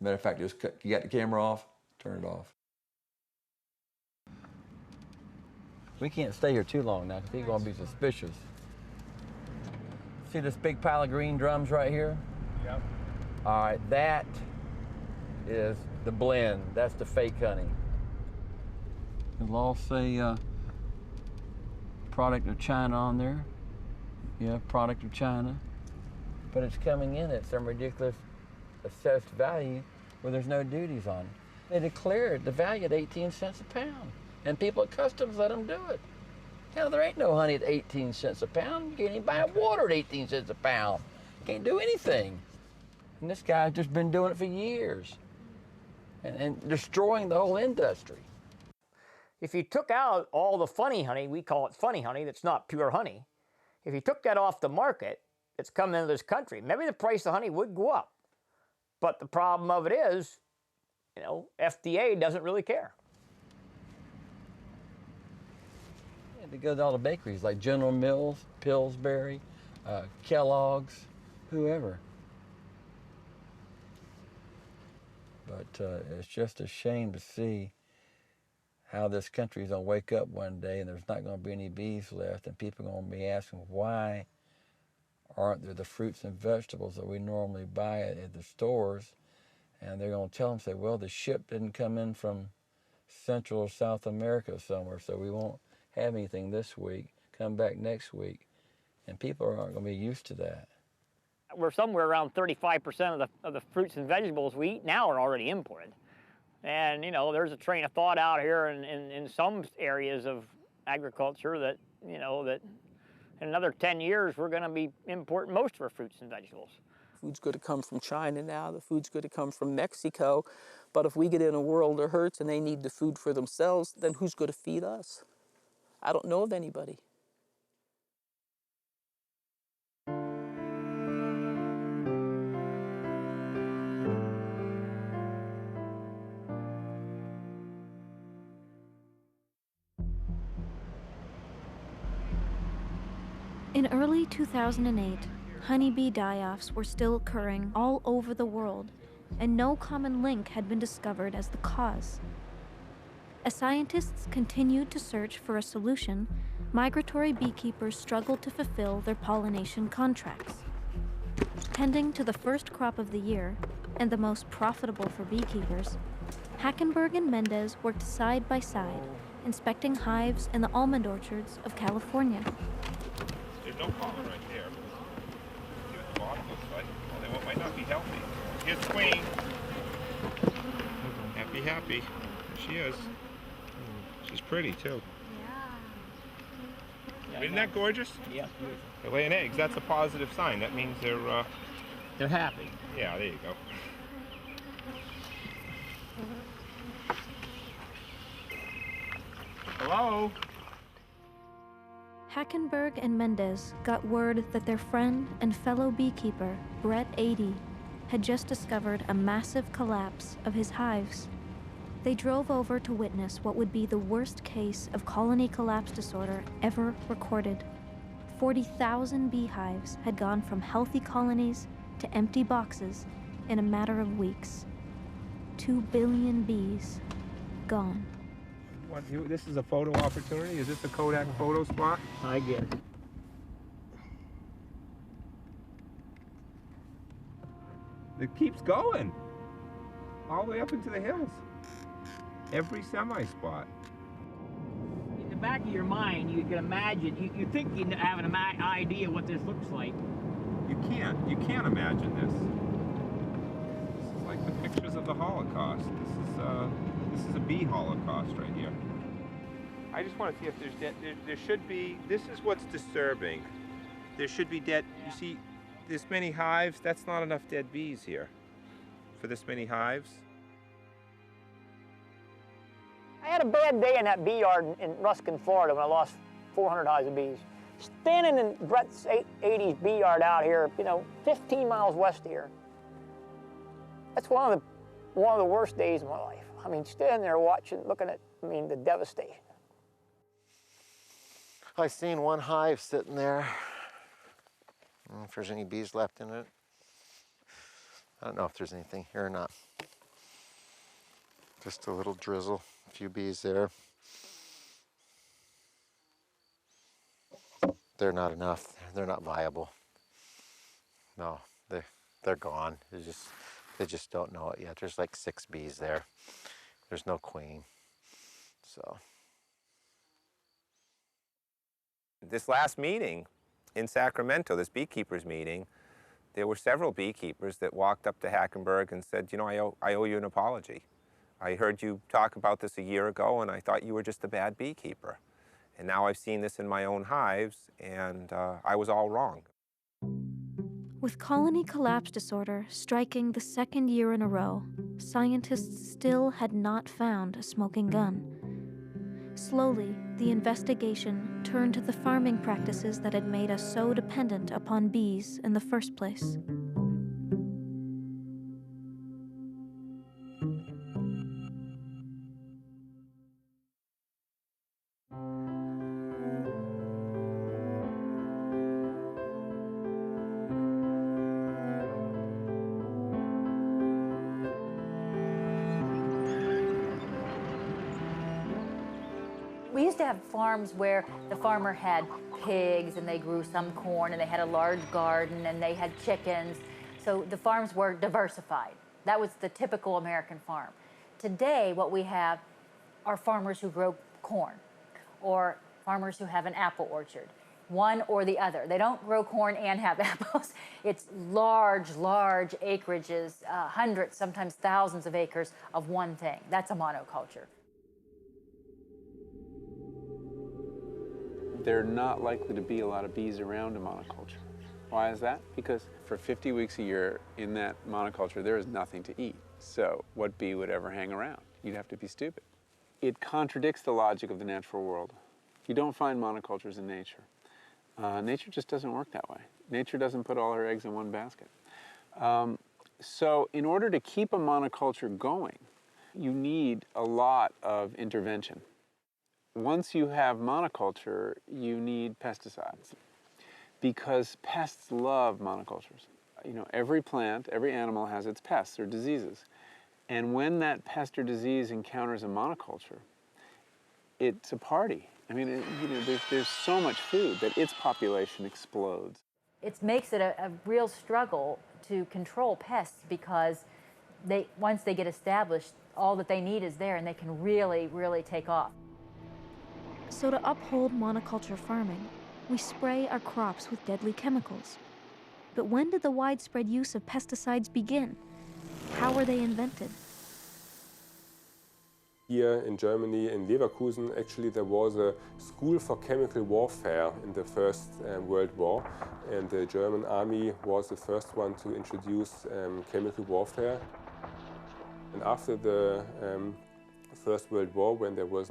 Matter of fact, just you got the camera off, turn it off. We can't stay here too long now because people are going to be suspicious. See this big pile of green drums right here? Yep. All right, that is the blend. That's the fake honey. It'll all say product of China on there. Yeah, product of China. But it's coming in at some ridiculous assessed value where there's no duties on it. They declared the value at 18 cents a pound. And people at customs let them do it. Hell, there ain't no honey at 18 cents a pound. You can't even buy water at 18 cents a pound. Can't do anything. And this guy's just been doing it for years and destroying the whole industry. If you took out all the funny honey, we call it funny honey, that's not pure honey. If you took that off the market, that's come into this country, maybe the price of honey would go up. But the problem of it is, you know, FDA doesn't really care. They go to all the bakeries like General Mills, Pillsbury, Kellogg's, whoever. But it's just a shame to see how this country is going to wake up one day and there's not going to be any bees left, and people are going to be asking, why aren't there the fruits and vegetables that we normally buy at the stores? And they're going to tell them, say, well, the ship didn't come in from Central or South America somewhere, so we won't have anything this week. Come back next week. And people aren't going to be used to that. We're somewhere around 35% of the fruits and vegetables we eat now are already imported. And, you know, there's a train of thought out here in some areas of agriculture that, you know, that in another 10 years, we're going to be importing most of our fruits and vegetables. Food's going to come from China now. The food's going to come from Mexico. But if we get in a world of hurts and they need the food for themselves, then who's going to feed us? I don't know of anybody. In early 2008, honeybee die-offs were still occurring all over the world, and no common link had been discovered as the cause. As scientists continued to search for a solution, migratory beekeepers struggled to fulfill their pollination contracts. Tending to the first crop of the year, and the most profitable for beekeepers, Hackenberg and Mendez worked side by side, inspecting hives in the almond orchards of California. There's no pollen right there. See what the bottom looks like. Well, they might not be healthy. Here's Queen. Happy, happy. There she is. She's pretty too. Yeah. Isn't that gorgeous? Yeah. They're laying eggs. That's a positive sign. That means they're happy. Yeah, there you go. Hello? Hackenberg and Mendez got word that their friend and fellow beekeeper, Brett 80, had just discovered a massive collapse of his hives. They drove over to witness what would be the worst case of colony collapse disorder ever recorded. 40,000 beehives had gone from healthy colonies to empty boxes in a matter of weeks. 2 billion bees gone. What, this is a photo opportunity? Is this a Kodak photo spot? I guess. It keeps going. All the way up into the hills. Every semi-spot. In the back of your mind, you can imagine, you think you have an idea what this looks like. You can't imagine this. This is like the pictures of the Holocaust. This is a bee Holocaust right here. I just want to see if there's dead. There should be. This is what's disturbing. There should be dead. You see, this many hives. That's not enough dead bees here. For this many hives. I had a bad day in that bee yard in Ruskin, Florida when I lost 400 hives of bees. Standing in Brett's 80s bee yard out here, 15 miles west of here. That's one of the worst days of my life. I mean, standing there watching, looking at, the devastation. I seen one hive sitting there. I don't know if there's any bees left in it. I don't know if there's anything here or not. Just a little drizzle, a few bees there. They're not enough. They're not viable. No, they're gone. They just don't know it yet. There's like 6 bees there. There's no queen. So. This last meeting in Sacramento, this beekeepers meeting, there were several beekeepers that walked up to Hackenberg and said, I owe you an apology. I heard you talk about this a year ago and I thought you were just a bad beekeeper. And now I've seen this in my own hives and I was all wrong. With colony collapse disorder striking the 2nd year in a row, scientists still had not found a smoking gun. Slowly, the investigation turned to the farming practices that had made us so dependent upon bees in the first place. We used to have farms where the farmer had pigs and they grew some corn and they had a large garden and they had chickens. So the farms were diversified. That was the typical American farm. Today, what we have are farmers who grow corn or farmers who have an apple orchard, one or the other. They don't grow corn and have apples. It's large, large acreages, hundreds, sometimes thousands of acres of one thing. That's a monoculture. There are not likely to be a lot of bees around a monoculture. Why is that? Because for 50 weeks a year in that monoculture, there is nothing to eat. So what bee would ever hang around? You'd have to be stupid. It contradicts the logic of the natural world. You don't find monocultures in nature. Nature just doesn't work that way. Nature doesn't put all her eggs in one basket. So in order to keep a monoculture going, you need a lot of intervention. Once you have monoculture, you need pesticides because pests love monocultures. Every plant, every animal has its pests or diseases. And when that pest or disease encounters a monoculture, it's a party. There's so much food that its population explodes. It makes it a real struggle to control pests because once they get established, all that they need is there and they can really, really take off. So to uphold monoculture farming, we spray our crops with deadly chemicals. But when did the widespread use of pesticides begin? How were they invented? Here in Germany, in Leverkusen, actually there was a school for chemical warfare in the First World War. And the German army was the first one to introduce chemical warfare. And after the First World War, when there was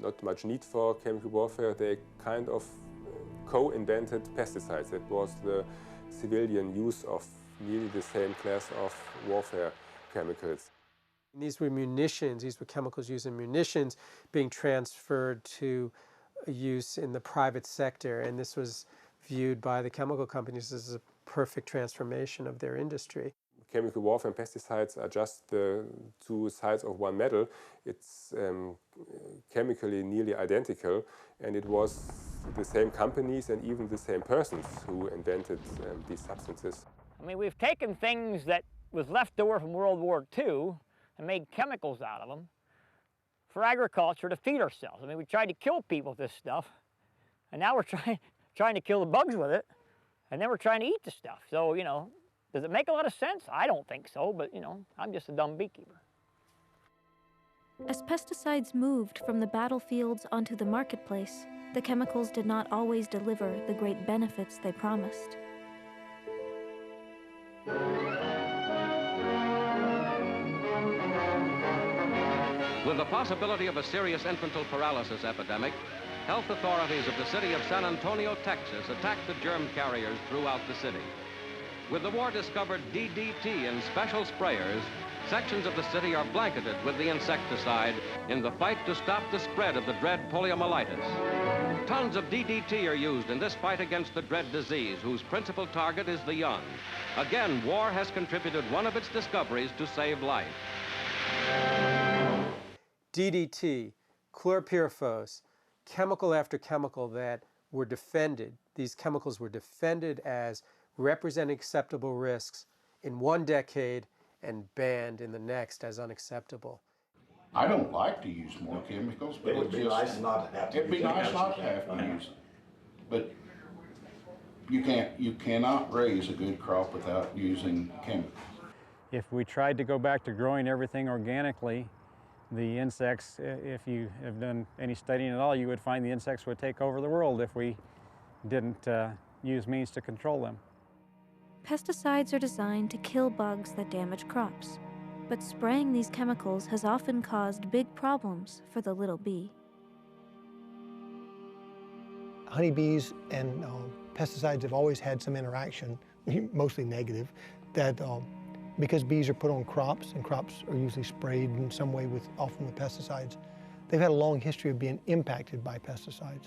not much need for chemical warfare, they kind of co-invented pesticides. That was the civilian use of nearly the same class of warfare chemicals. These were munitions, these were chemicals used in munitions being transferred to use in the private sector, and this was viewed by the chemical companies as a perfect transformation of their industry. Chemical warfare and pesticides are just the 2 sides of one medal. It's chemically nearly identical, and it was the same companies and even the same persons who invented these substances. We've taken things that was left over from World War II and made chemicals out of them for agriculture to feed ourselves. We tried to kill people with this stuff, and now we're trying to kill the bugs with it, and then we're trying to eat the stuff. So, does it make a lot of sense? I don't think so, but, I'm just a dumb beekeeper. As pesticides moved from the battlefields onto the marketplace, the chemicals did not always deliver the great benefits they promised. With the possibility of a serious infantile paralysis epidemic, health authorities of the city of San Antonio, Texas, attacked the germ carriers throughout the city. With the war-discovered DDT in special sprayers, sections of the city are blanketed with the insecticide in the fight to stop the spread of the dread poliomyelitis. Tons of DDT are used in this fight against the dread disease, whose principal target is the young. Again, war has contributed one of its discoveries to save life. DDT, chlorpyrifos, chemical after chemical that were defended. These chemicals were defended as representing acceptable risks in one decade and banned in the next as unacceptable. I don't like to use more chemicals, but it would be nice not to have to. It'd be nice not to have to use it, but you cannot raise a good crop without using chemicals. If we tried to go back to growing everything organically, the insects, if you have done any studying at all, you would find the insects would take over the world if we didn't use means to control them. Pesticides are designed to kill bugs that damage crops, but spraying these chemicals has often caused big problems for the little bee. Honeybees and pesticides have always had some interaction, mostly negative, that because bees are put on crops, and crops are usually sprayed in some way often with pesticides, they've had a long history of being impacted by pesticides.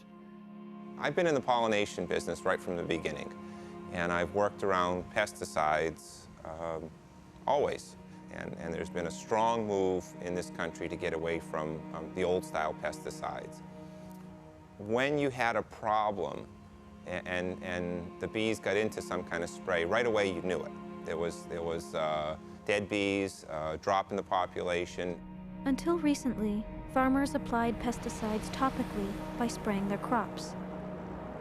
I've been in the pollination business right from the beginning, and I've worked around pesticides always. And there's been a strong move in this country to get away from the old-style pesticides. When you had a problem and the bees got into some kind of spray, right away you knew it. There was dead bees, drop in the population. Until recently, farmers applied pesticides topically by spraying their crops.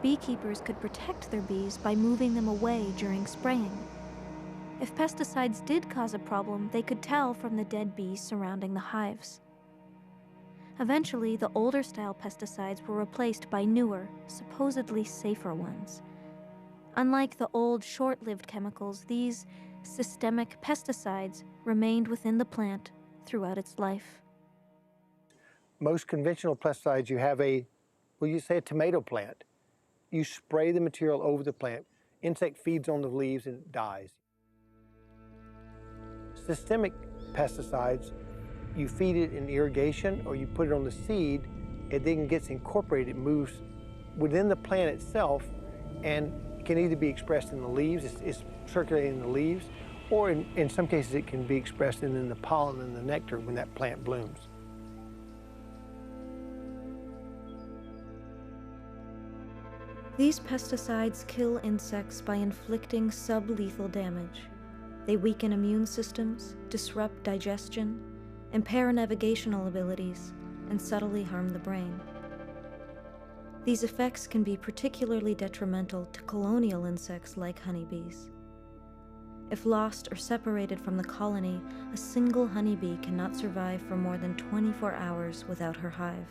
Beekeepers could protect their bees by moving them away during spraying. If pesticides did cause a problem, they could tell from the dead bees surrounding the hives. Eventually, the older-style pesticides were replaced by newer, supposedly safer ones. Unlike the old, short-lived chemicals, these systemic pesticides remained within the plant throughout its life. Most conventional pesticides, you have a tomato plant. You spray the material over the plant. Insect feeds on the leaves and it dies. Systemic pesticides, you feed it in irrigation or you put it on the seed, it then gets incorporated, it moves within the plant itself, and it can either be expressed in the leaves, it's circulating in the leaves, or in some cases it can be expressed in the pollen and the nectar when that plant blooms. These pesticides kill insects by inflicting sublethal damage. They weaken immune systems, disrupt digestion, impair navigational abilities, and subtly harm the brain. These effects can be particularly detrimental to colonial insects like honeybees. If lost or separated from the colony, a single honeybee cannot survive for more than 24 hours without her hive.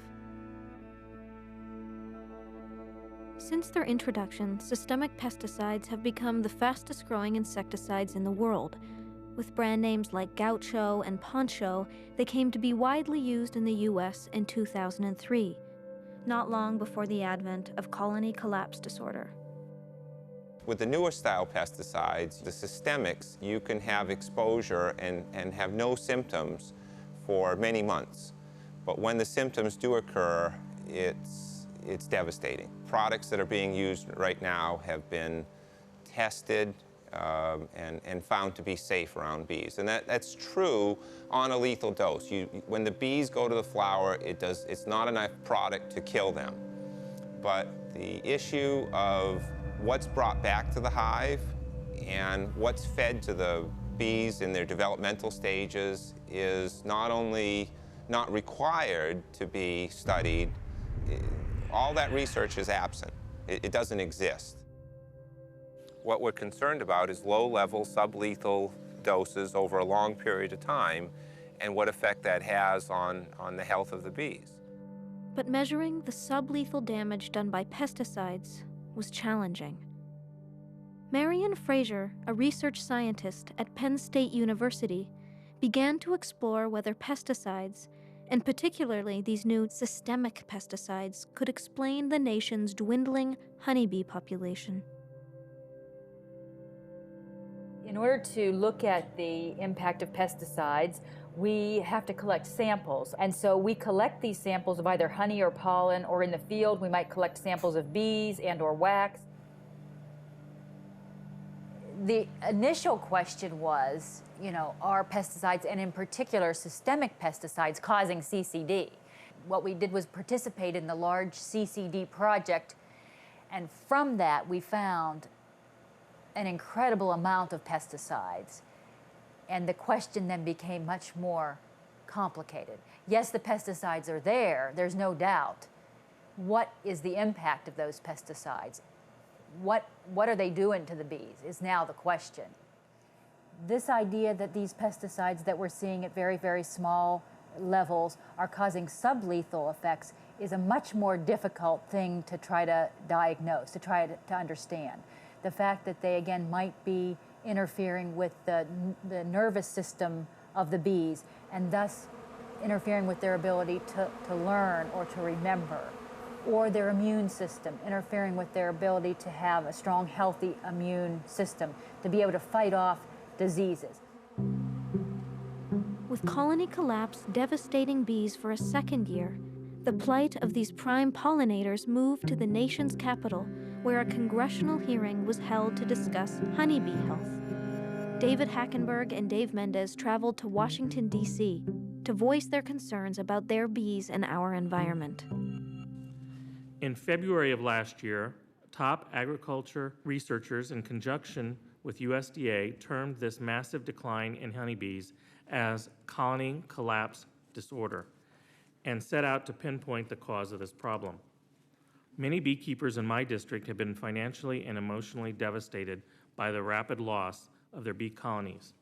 Since their introduction, systemic pesticides have become the fastest-growing insecticides in the world. With brand names like Gaucho and Poncho, they came to be widely used in the U.S. in 2003, not long before the advent of colony collapse disorder. With the newer style pesticides, the systemics, you can have exposure and have no symptoms for many months. But when the symptoms do occur, it's devastating. Products that are being used right now have been tested and found to be safe around bees. And that's true on a lethal dose. When the bees go to the flower, it's not enough product to kill them. But the issue of what's brought back to the hive and what's fed to the bees in their developmental stages is not only not required to be studied, all that research is absent. It doesn't exist. What we're concerned about is low-level, sublethal doses over a long period of time and what effect that has on the health of the bees. But measuring the sublethal damage done by pesticides was challenging. Marion Fraser, a research scientist at Penn State University, began to explore whether pesticides, and particularly these new systemic pesticides could explain the nation's dwindling honeybee population. In order to look at the impact of pesticides, we have to collect samples. And so we collect these samples of either honey or pollen, or in the field we might collect samples of bees and or wax. The initial question was, are pesticides, and in particular systemic pesticides, causing CCD? What we did was participate in the large CCD project, and from that we found an incredible amount of pesticides. And the question then became much more complicated. Yes, the pesticides are there, there's no doubt. What is the impact of those pesticides? What are they doing to the bees is now the question. This idea that these pesticides that we're seeing at very, very small levels are causing sublethal effects is a much more difficult thing to try to diagnose, to try to understand. The fact that they, again, might be interfering with the nervous system of the bees and thus interfering with their ability to learn or to remember, or their immune system, interfering with their ability to have a strong, healthy immune system, to be able to fight off diseases. With colony collapse devastating bees for a second year, the plight of these prime pollinators moved to the nation's capital, where a congressional hearing was held to discuss honeybee health. David Hackenberg and Dave Mendez traveled to Washington, D.C. to voice their concerns about their bees and our environment. In February of last year, top agriculture researchers, in conjunction with USDA, termed this massive decline in honeybees as colony collapse disorder and set out to pinpoint the cause of this problem. Many beekeepers in my district have been financially and emotionally devastated by the rapid loss of their bee colonies.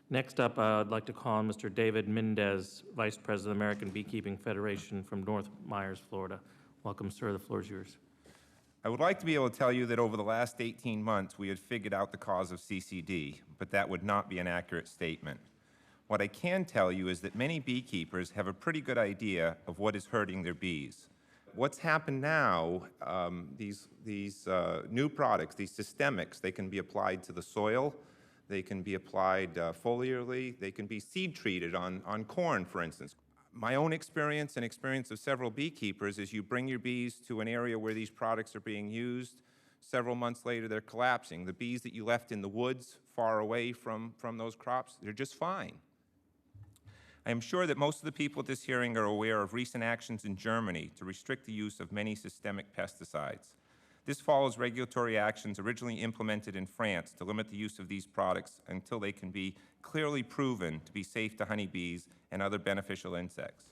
Next up, I'd like to call on Mr. David Mendez, Vice President of the American Beekeeping Federation from North Myers, Florida. Welcome, sir. The floor is yours. I would like to be able to tell you that over the last 18 months we had figured out the cause of CCD, but that would not be an accurate statement. What I can tell you is that many beekeepers have a pretty good idea of what is hurting their bees. What's happened now, these new products, these systemics, they can be applied to the soil, they can be applied foliarly, they can be seed treated on corn, for instance. My own experience and experience of several beekeepers is you bring your bees to an area where these products are being used, several months later they're collapsing. The bees that you left in the woods far away from those crops, they're just fine. I am sure that most of the people at this hearing are aware of recent actions in Germany to restrict the use of many systemic pesticides. This follows regulatory actions originally implemented in France to limit the use of these products until they can be clearly proven to be safe to honeybees and other beneficial insects.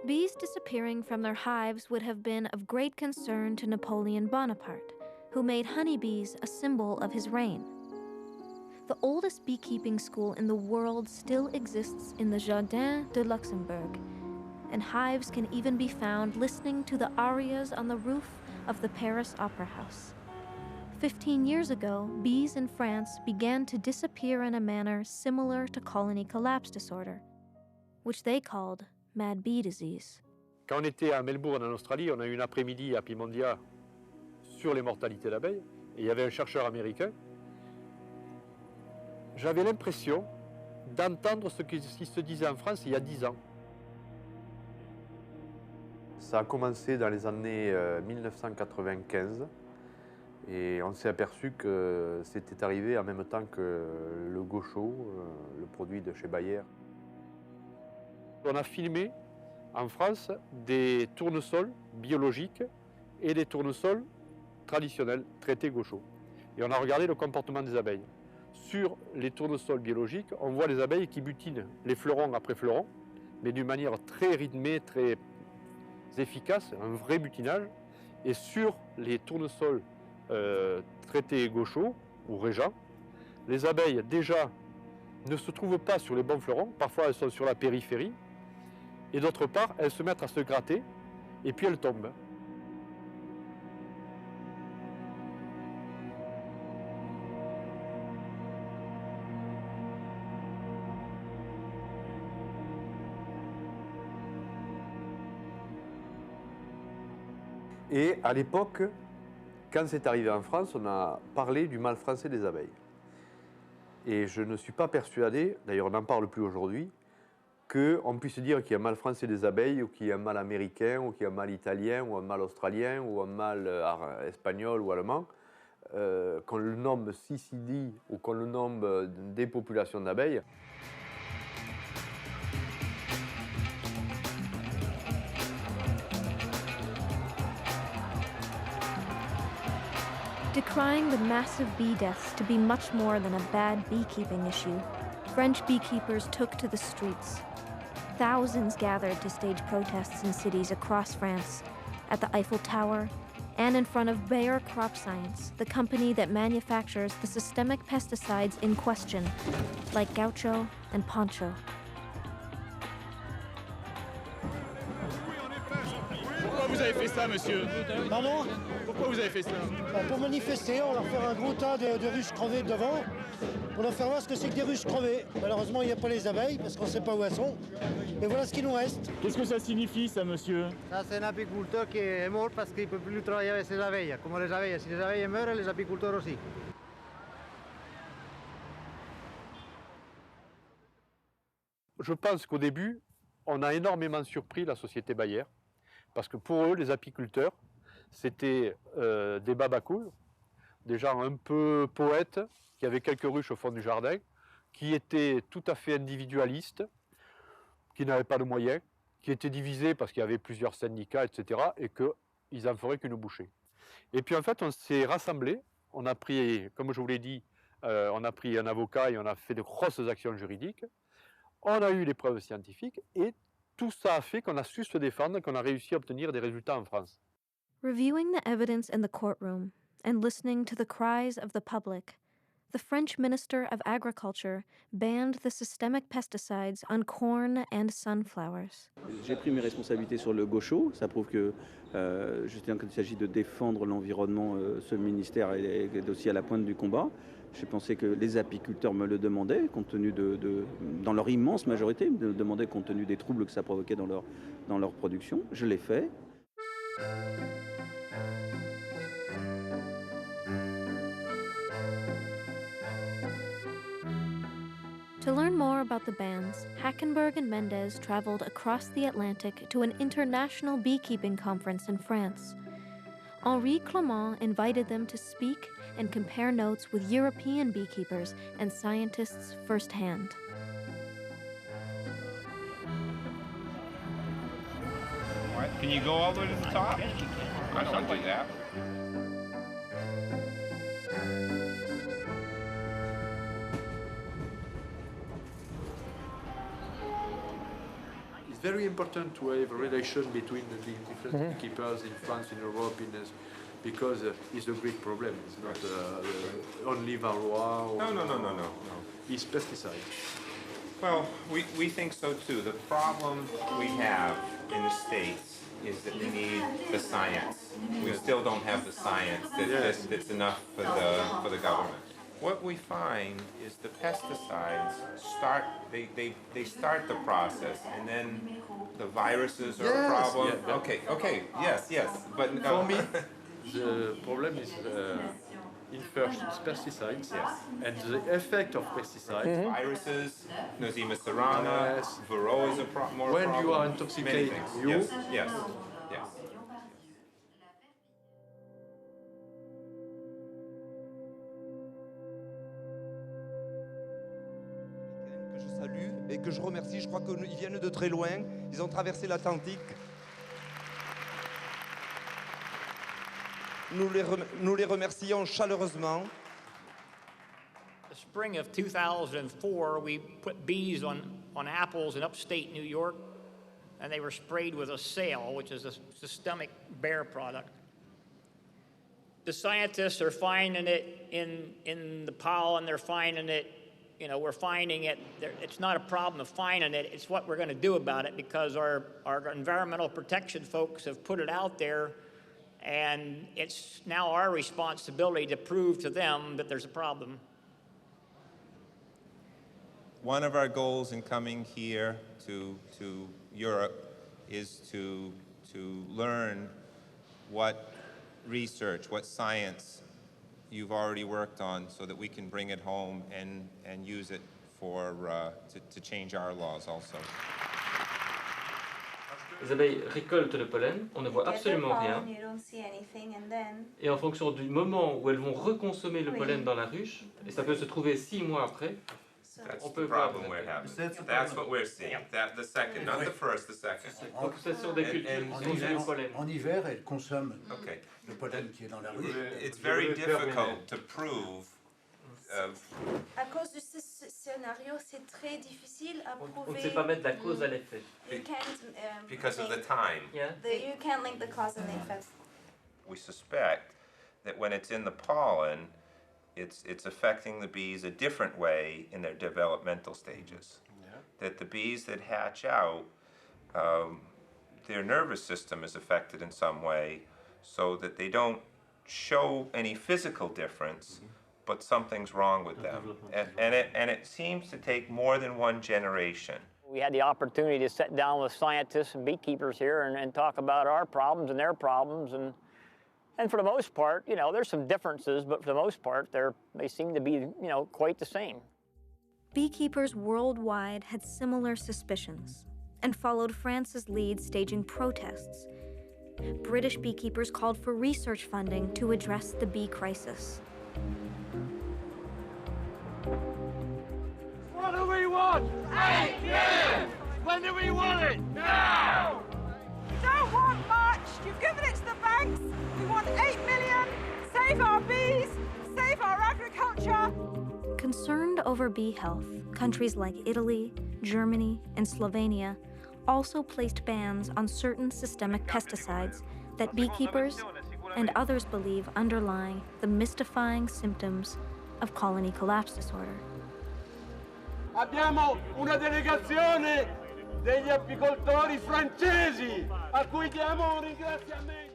Bees disappearing from their hives would have been of great concern to Napoleon Bonaparte, who made honeybees a symbol of his reign. The oldest beekeeping school in the world still exists in the Jardin de Luxembourg, and hives can even be found listening to the arias on the roof of the Paris Opera House. 15 years ago, bees in France began to disappear in a manner similar to colony collapse disorder, which they called mad bee disease. Quand on était à Melbourne, en Australie, on a eu une après-midi à Pimondia sur les mortalités d'abeilles, et il y avait un chercheur américain. J'avais l'impression d'entendre ce qui se disait en France il y a 10 ans. Ça a commencé dans les années 1995 et on s'est aperçu que c'était arrivé en même temps que le gaucho, le produit de chez Bayer. On a filmé en France des tournesols biologiques et des tournesols traditionnels traités gaucho. Et on a regardé le comportement des abeilles. Sur les tournesols biologiques, on voit les abeilles qui butinent les fleurons après fleurons, mais d'une manière très rythmée, très efficace, un vrai butinage. Et sur les tournesols traités gaucho ou régents, les abeilles déjà ne se trouvent pas sur les bons fleurons, parfois elles sont sur la périphérie, et d'autre part, elles se mettent à se gratter et puis elles tombent. Et à l'époque, quand c'est arrivé en France, on a parlé du mal français des abeilles. Et je ne suis pas persuadé, d'ailleurs on n'en parle plus aujourd'hui, qu'on puisse dire qu'il y a un mal français des abeilles, ou qu'il y a un mal américain, ou qu'il y a un mal italien, ou un mal australien, ou un mal espagnol ou allemand, qu'on le nomme CCD ou qu'on le nomme dépopulation d'abeilles. Decrying the massive bee deaths to be much more than a bad beekeeping issue, French beekeepers took to the streets. Thousands gathered to stage protests in cities across France, at the Eiffel Tower, and in front of Bayer Crop Science, the company that manufactures the systemic pesticides in question, like Gaucho and Poncho. Pourquoi vous avez fait ça, monsieur? Pardon? Pourquoi vous avez fait ça? Pour manifester, on leur fait un gros tas de ruches crevées devant, pour leur faire voir ce que c'est que des ruches crevées. Malheureusement, il n'y a pas les abeilles, parce qu'on ne sait pas où elles sont. Et voilà ce qui nous reste. Qu'est-ce que ça signifie, ça, monsieur? Ça, c'est un apiculteur qui est mort parce qu'il ne peut plus travailler avec ses abeilles. Comme les abeilles, si les abeilles meurent, les apiculteurs aussi. Je pense qu'au début, on a énormément surpris la société Bayer, parce que pour eux, les apiculteurs, c'était des babacools, des gens un peu poètes, qui avaient quelques ruches au fond du jardin, qui étaient tout à fait individualistes, qui n'avaient pas de moyens, qui étaient divisés parce qu'il y avait plusieurs syndicats, etc., et qu'ils n'en feraient qu'une bouchée. Et puis en fait, on s'est rassemblés, on a pris, comme je vous l'ai dit, on a pris un avocat et on a fait de grosses actions juridiques, on a eu les preuves scientifiques, et tout ça a fait qu'on a su se défendre, qu'on a réussi à obtenir des résultats en France. Reviewing the evidence in the courtroom and listening to the cries of the public, the French Minister of Agriculture banned the systemic pesticides on corn and sunflowers. J'ai pris mes responsabilités sur le gaucho. Ça prouve que, justement, quand il s'agit de défendre l'environnement, ce ministère est aussi à la pointe du combat. J'ai pensé que les apiculteurs me le demandaient, compte tenu dans leur immense majorité, me le demandaient compte tenu des troubles que ça provoquait dans leur production. Je l'ai fait. To learn more about the bans, Hackenberg and Mendez traveled across the Atlantic to an international beekeeping conference in France. Henri Clement invited them to speak and compare notes with European beekeepers and scientists firsthand. What? Can you go all the way to the top? I don't do that. It's very important to have a relation between the different beekeepers in France, in Europe, because it's a great problem. It's not only varroa or... No. It's pesticides. Well, we think so too. The problem we have in the States is that we need the science. We still don't have the science that's enough for the government. What we find is the pesticides start the process, and then the viruses are a problem. Yeah. Okay, yes, but for me, the problem is in first pesticides and the effect of pesticides. Viruses, Nosema serrana, varroa is more problem. When you are intoxicated, Yes. Que je salue et que je remercie. Je crois qu'ils viennent de très loin. Ils ont traversé l'Atlantique. Nous les remercions chaleureusement. The spring of 2004, we put bees on apples in upstate New York, and they were sprayed with a sail, which is a systemic Bayer product. The scientists are finding it in the pollen, they're finding it You know, we're finding it, it's not a problem of finding it, it's what we're going to do about it, because our environmental protection folks have put it out there, and it's now our responsibility to prove to them that there's a problem. One of our goals in coming here to Europe is to learn what research, what science you've already worked on, so that we can bring it home and use it for to change our laws also. Les abeilles récoltent le pollen, on ne voit absolument rien. Et en fonction du moment où elles vont reconsommer le pollen dans la ruche, et ça peut se trouver 6 mois après, That's the problem we're having. That's what we're seeing. That the second, not the first, the second. Donc ce sont des cultures qui consomment le pollen. En hiver, elles consomment le pollen qui est dans la rue. It's very difficult to prove. À cause de ce scénario, c'est très difficile à prouver. On ne sait pas mettre la cause à l'effet. Because of the time. You can't link the cause and the effect. We suspect that when it's in the pollen, it's affecting the bees a different way in their developmental stages. That the bees that hatch out, their nervous system is affected in some way, so that they don't show any physical difference, but something's wrong with them. And it seems to take more than one generation. We had the opportunity to sit down with scientists and beekeepers here and talk about our problems and their problems, and for the most part, you know, there's some differences, but for the most part, they seem to be, you know, quite the same. Beekeepers worldwide had similar suspicions and followed France's lead, staging protests. British beekeepers called for research funding to address the bee crisis. What do we want? 8 years! When do we want it? Now! Don't want much. You've given it to the banks. We want 8 million. Save our bees. Save our agriculture. Concerned over bee health, countries like Italy, Germany, and Slovenia also placed bans on certain systemic pesticides that beekeepers and others believe underlie the mystifying symptoms of colony collapse disorder. Abbiamo una delegazione degli apicoltori francesi a cui diamo un ringraziamento.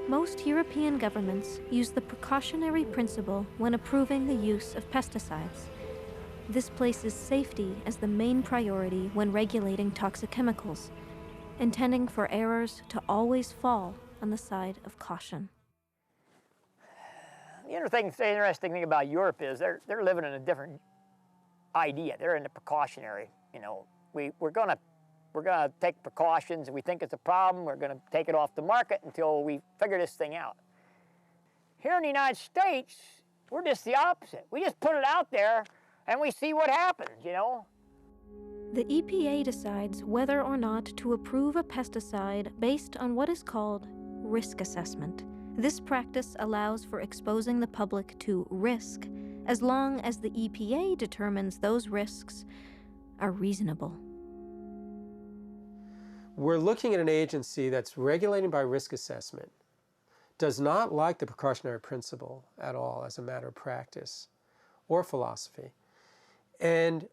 Most European governments use the precautionary principle when approving the use of pesticides. This places safety as the main priority when regulating toxic chemicals, intending for errors to always fall on the side of caution. The interesting thing about Europe is they're living in a different idea. They're in the precautionary. You know, we're gonna take precautions. If we think it's a problem, we're gonna take it off the market until we figure this thing out. Here in the United States, we're just the opposite. We just put it out there and we see what happens, you know? The EPA decides whether or not to approve a pesticide based on what is called risk assessment. This practice allows for exposing the public to risk as long as the EPA determines those risks are reasonable. We're looking at an agency that's regulating by risk assessment, does not like the precautionary principle at all as a matter of practice or philosophy, and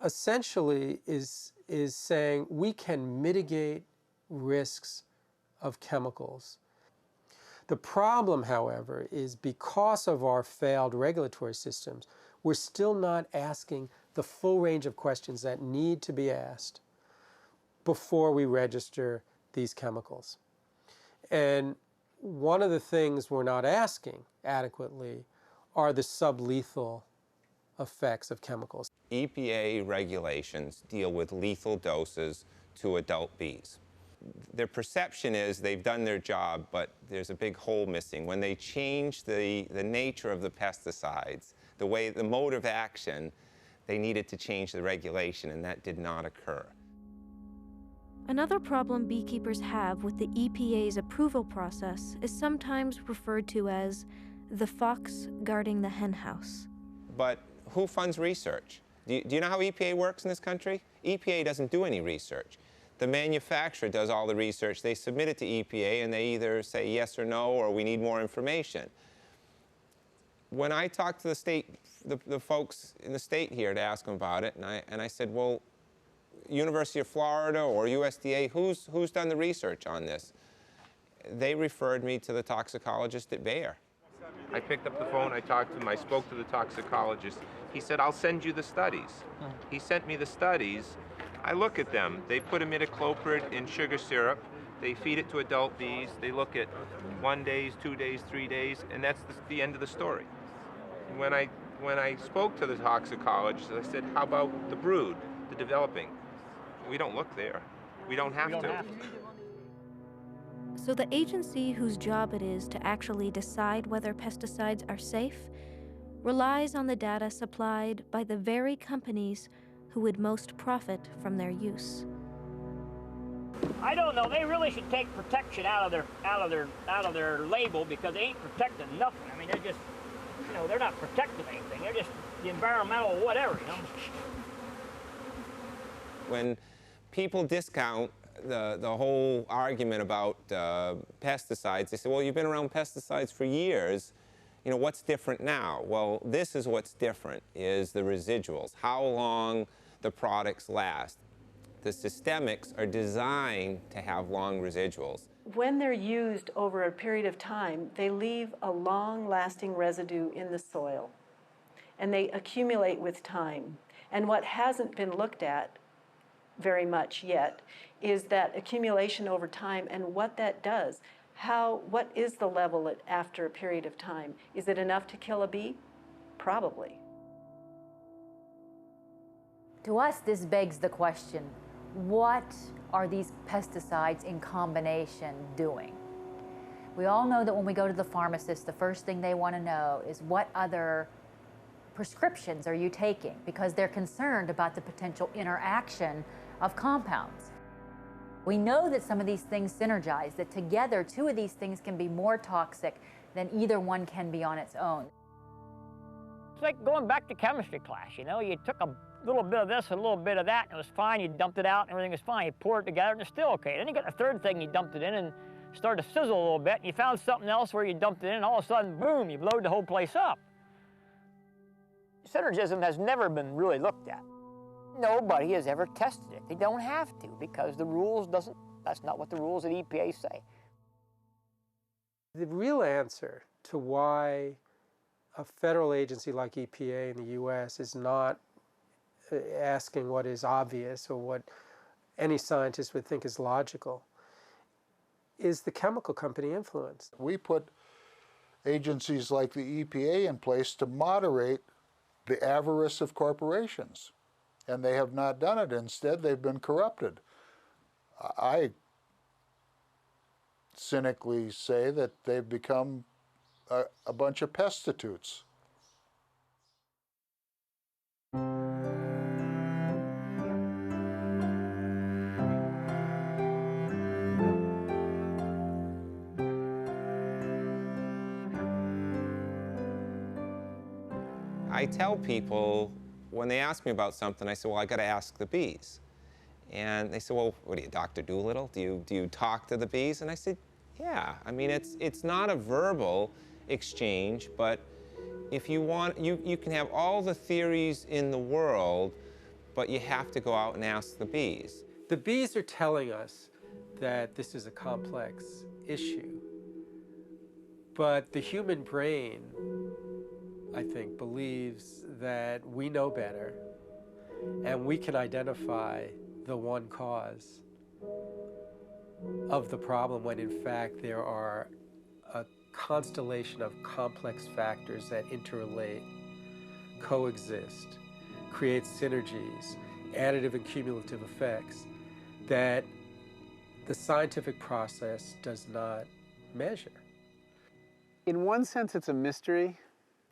essentially is saying we can mitigate risks of chemicals. The problem, however, is because of our failed regulatory systems, we're still not asking the full range of questions that need to be asked before we register these chemicals. And one of the things we're not asking adequately are the sublethal effects of chemicals. EPA regulations deal with lethal doses to adult bees. Their perception is they've done their job, but there's a big hole missing. When they changed the nature of the pesticides, the mode of action, they needed to change the regulation, and that did not occur. Another problem beekeepers have with the EPA's approval process is sometimes referred to as the fox guarding the henhouse. But who funds research? Do you know how EPA works in this country? EPA doesn't do any research. The manufacturer does all the research. They submit it to EPA, and they either say yes or no, or we need more information. When I talked to the state, the folks in the state here to ask them about it, and I said, well, University of Florida or USDA, who's done the research on this? They referred me to the toxicologist at Bayer. I picked up the phone, I talked to him, I spoke to the toxicologist. He said, I'll send you the studies. He sent me the studies. I look at them. They put imidacloprid in sugar syrup. They feed it to adult bees. They look at 1 day, 2 days, 3 days, and that's the end of the story. When I spoke to the toxicologist, I said, how about the brood, the developing? We don't look there. We don't have to. So the agency whose job it is to actually decide whether pesticides are safe relies on the data supplied by the very companies who would most profit from their use. I don't know. They really should take protection out of their label, because they ain't protecting nothing. I mean, they're just, you know, they're not protecting anything. They're just the environmental whatever, you know. When people discount the whole argument about pesticides, they say, well, you've been around pesticides for years. You know, what's different now? Well, this is what's different, is the residuals, how long the products last. The systemics are designed to have long residuals. When they're used over a period of time, they leave a long-lasting residue in the soil, and they accumulate with time. And what hasn't been looked at very much yet is that accumulation over time and what that does. What is the level after a period of time? Is it enough to kill a bee? Probably. To us, this begs the question, what are these pesticides in combination doing? We all know that when we go to the pharmacist, the first thing they want to know is what other prescriptions are you taking, because they're concerned about the potential interaction of compounds. We know that some of these things synergize, that together two of these things can be more toxic than either one can be on its own. It's like going back to chemistry class, you know. You took a little bit of this, a little bit of that, and it was fine. You dumped it out, and everything was fine. You poured it together, and it's still okay. Then you got the third thing, you dumped it in, and started to sizzle a little bit, and you found something else where you dumped it in, and all of a sudden, boom, you blowed the whole place up. Synergism has never been really looked at. Nobody has ever tested it. They don't have to, because the rules that's not what the rules at EPA say. The real answer to why a federal agency like EPA in the US is not asking what is obvious or what any scientist would think is logical is the chemical company influence. We put agencies like the EPA in place to moderate the avarice of corporations, and they have not done it. Instead, they've been corrupted. I cynically say that they've become a bunch of prostitutes. I tell people, when they ask me about something, I say, well, I got to ask the bees. And they say, well, what are you, Dr. Doolittle? Do you talk to the bees? And I said, yeah. I mean, it's not a verbal exchange, but if you want, you can have all the theories in the world, but you have to go out and ask the bees. The bees are telling us that this is a complex issue, but the human brain, I think, believes that we know better and we can identify the one cause of the problem when in fact there are a constellation of complex factors that interrelate, coexist, create synergies, additive and cumulative effects that the scientific process does not measure. In one sense, it's a mystery.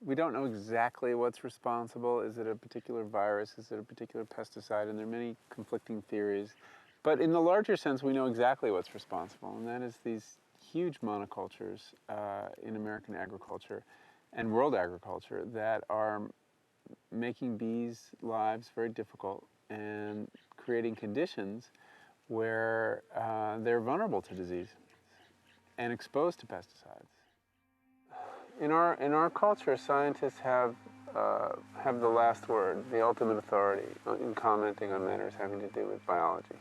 We don't know exactly what's responsible. Is it a particular virus? Is it a particular pesticide? And there are many conflicting theories. But in the larger sense, we know exactly what's responsible, and that is these huge monocultures in American agriculture and world agriculture that are making bees' lives very difficult and creating conditions where they're vulnerable to disease and exposed to pesticides. In our culture, scientists have the last word, the ultimate authority in commenting on matters having to do with biology.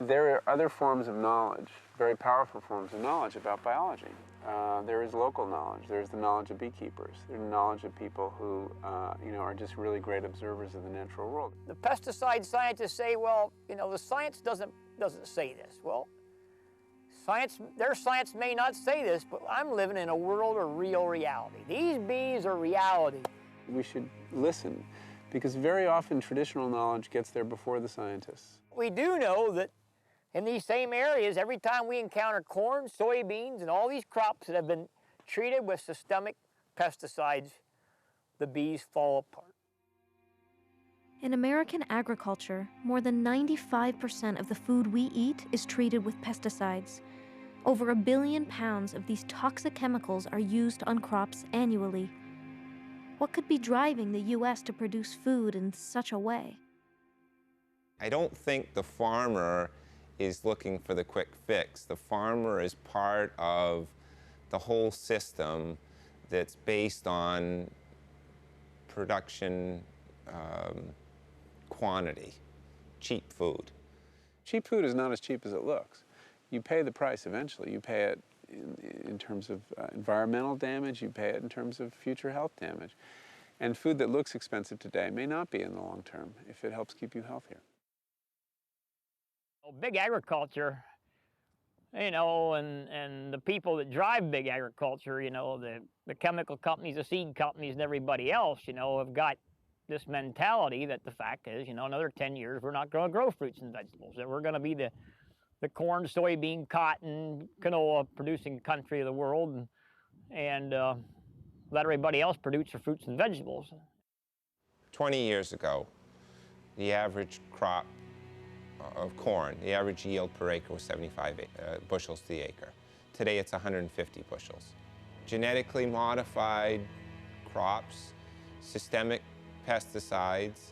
There are other forms of knowledge, very powerful forms of knowledge about biology. There is local knowledge. There's the knowledge of beekeepers. There's the knowledge of people who, are just really great observers of the natural world. The pesticide scientists say, well, the science doesn't say this. Well, their science may not say this, but I'm living in a world of real reality. These bees are reality. We should listen, because very often traditional knowledge gets there before the scientists. We do know that in these same areas, every time we encounter corn, soybeans, and all these crops that have been treated with systemic pesticides, the bees fall apart. In American agriculture, more than 95% of the food we eat is treated with pesticides. Over 1 billion pounds of these toxic chemicals are used on crops annually. What could be driving the U.S. to produce food in such a way? I don't think the farmer is looking for the quick fix. The farmer is part of the whole system that's based on production quantity, cheap food. Cheap food is not as cheap as it looks. You pay the price eventually. You pay it in terms of environmental damage, you pay it in terms of future health damage. And food that looks expensive today may not be in the long term if it helps keep you healthier. Big agriculture, and the people that drive big agriculture, the chemical companies, the seed companies, and everybody else, have got this mentality that the fact is, another 10 years, we're not going to grow fruits and vegetables, that we're going to be the corn, soybean, cotton, canola producing country of the world, and let everybody else produce their fruits and vegetables. 20 years ago, the average crop of corn, the average yield per acre was 75 bushels to the acre. Today it's 150 bushels. Genetically modified crops, systemic pesticides,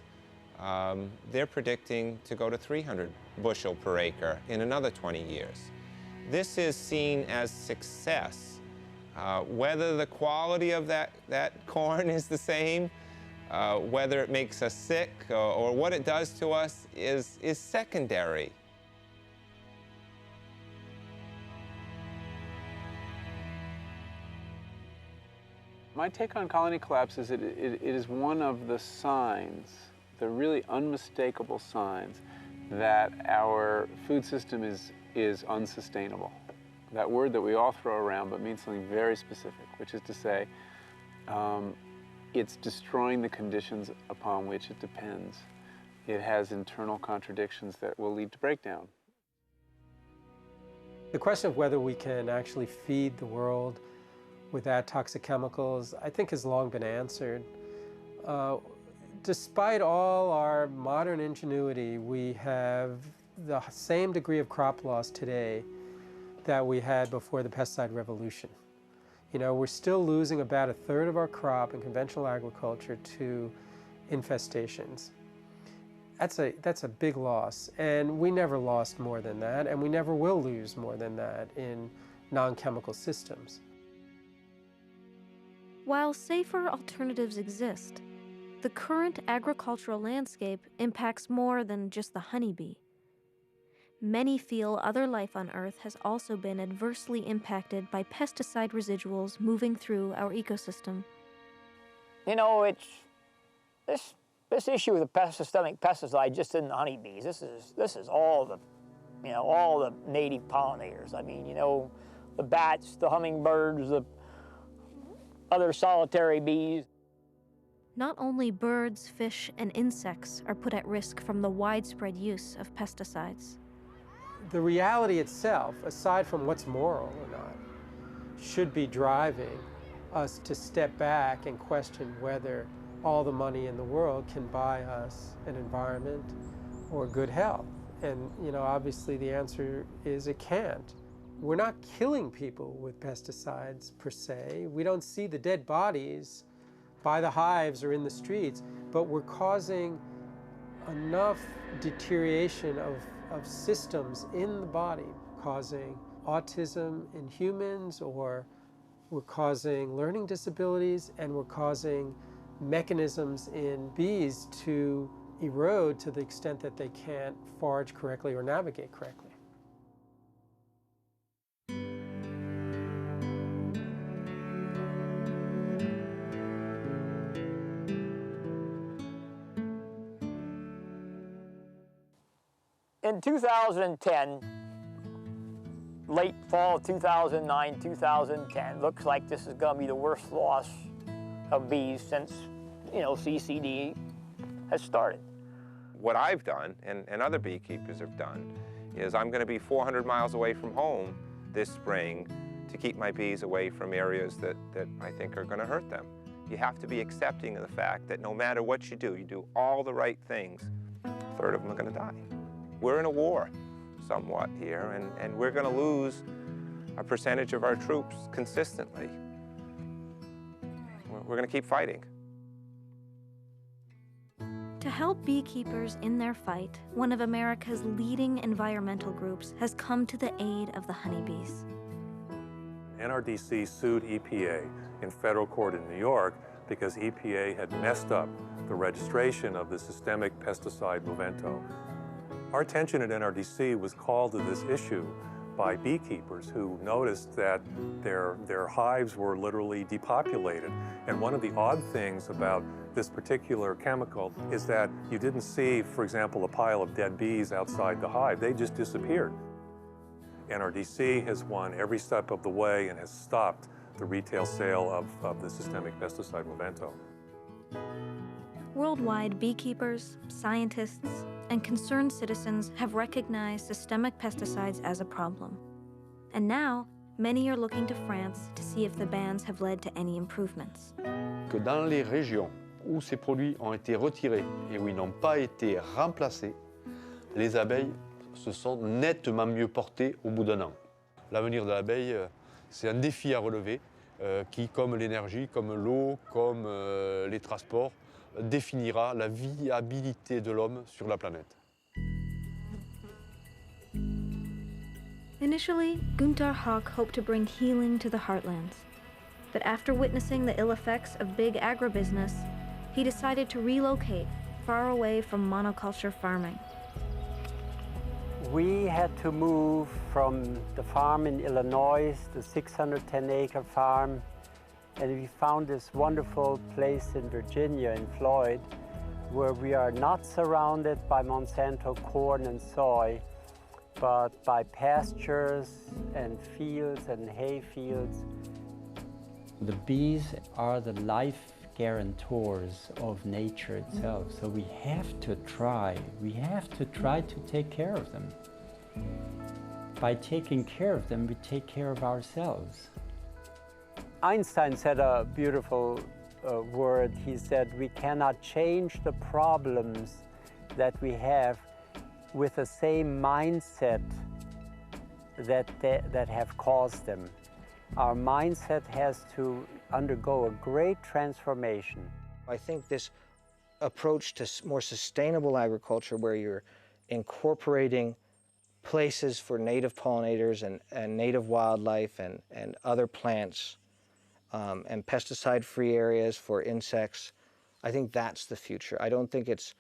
they're predicting to go to 300 bushel per acre in another 20 years. This is seen as success. Whether the quality of that corn is the same, whether it makes us sick or what it does to us is secondary. My take on colony collapse is it is one of the signs, the really unmistakable signs, that our food system is unsustainable. That word that we all throw around but means something very specific, which is to say, it's destroying the conditions upon which it depends. It has internal contradictions that will lead to breakdown. The question of whether we can actually feed the world without toxic chemicals, I think, has long been answered. Despite all our modern ingenuity, we have the same degree of crop loss today that we had before the pesticide revolution. We're still losing about 1/3 of our crop in conventional agriculture to infestations. That's a big loss, and we never lost more than that, and we never will lose more than that in non-chemical systems. While safer alternatives exist, the current agricultural landscape impacts more than just the honeybee. Many feel other life on Earth has also been adversely impacted by pesticide residuals moving through our ecosystem. It's this issue of the systemic pesticide just isn't the honeybees. This is all the native pollinators. I mean, the bats, the hummingbirds, the other solitary bees. Not only birds, fish, and insects are put at risk from the widespread use of pesticides. The reality itself, aside from what's moral or not, should be driving us to step back and question whether all the money in the world can buy us an environment or good health. And, you know, obviously the answer is it can't. We're not killing people with pesticides per se. We don't see the dead bodies by the hives or in the streets, but we're causing enough deterioration of systems in the body, causing autism in humans, or we're causing learning disabilities, and we're causing mechanisms in bees to erode to the extent that they can't forage correctly or navigate correctly. In 2010, late fall 2009, 2010, looks like this is going to be the worst loss of bees since, you know, CCD has started. What I've done, and other beekeepers have done, is I'm going to be 400 miles away from home this spring to keep my bees away from areas that I think are going to hurt them. You have to be accepting of the fact that no matter what you do all the right things, a third of them are going to die. We're in a war somewhat here, and we're going to lose a percentage of our troops consistently. We're going to keep fighting. To help beekeepers in their fight, one of America's leading environmental groups has come to the aid of the honeybees. NRDC sued EPA in federal court in New York because EPA had messed up the registration of the systemic pesticide Movento. Our attention at NRDC was called to this issue by beekeepers who noticed that their hives were literally depopulated. And one of the odd things about this particular chemical is that you didn't see, for example, a pile of dead bees outside the hive. They just disappeared. NRDC has won every step of the way and has stopped the retail sale of the systemic pesticide Movento. Worldwide, beekeepers, scientists, and concerned citizens have recognized systemic pesticides as a problem. And now, many are looking to France to see if the bans have led to any improvements. Que dans les régions où ces produits ont été retirés et où ils n'ont pas été remplacés, les abeilles se sont nettement mieux portées au bout d'un an. L'avenir de l'abeille, c'est un défi à relever qui, comme l'énergie, comme l'eau, comme les transports, définira la viabilité de l'homme sur la planète. Initially, Gunther Hawk hoped to bring healing to the heartlands. But after witnessing the ill effects of big agribusiness, he decided to relocate far away from monoculture farming. We had to move from the farm in Illinois, the 610-acre farm, and we found this wonderful place in Virginia, in Floyd, where we are not surrounded by Monsanto corn and soy, but by pastures and fields and hay fields. The bees are the life guarantors of nature itself, so we have to try to take care of them. By taking care of them, we take care of ourselves. Einstein said a beautiful word. He said, we cannot change the problems that we have with the same mindset that have caused them. Our mindset has to undergo a great transformation. I think this approach to more sustainable agriculture, where you're incorporating places for native pollinators and native wildlife and other plants, and pesticide-free areas for insects, I think that's the future. I don't think it's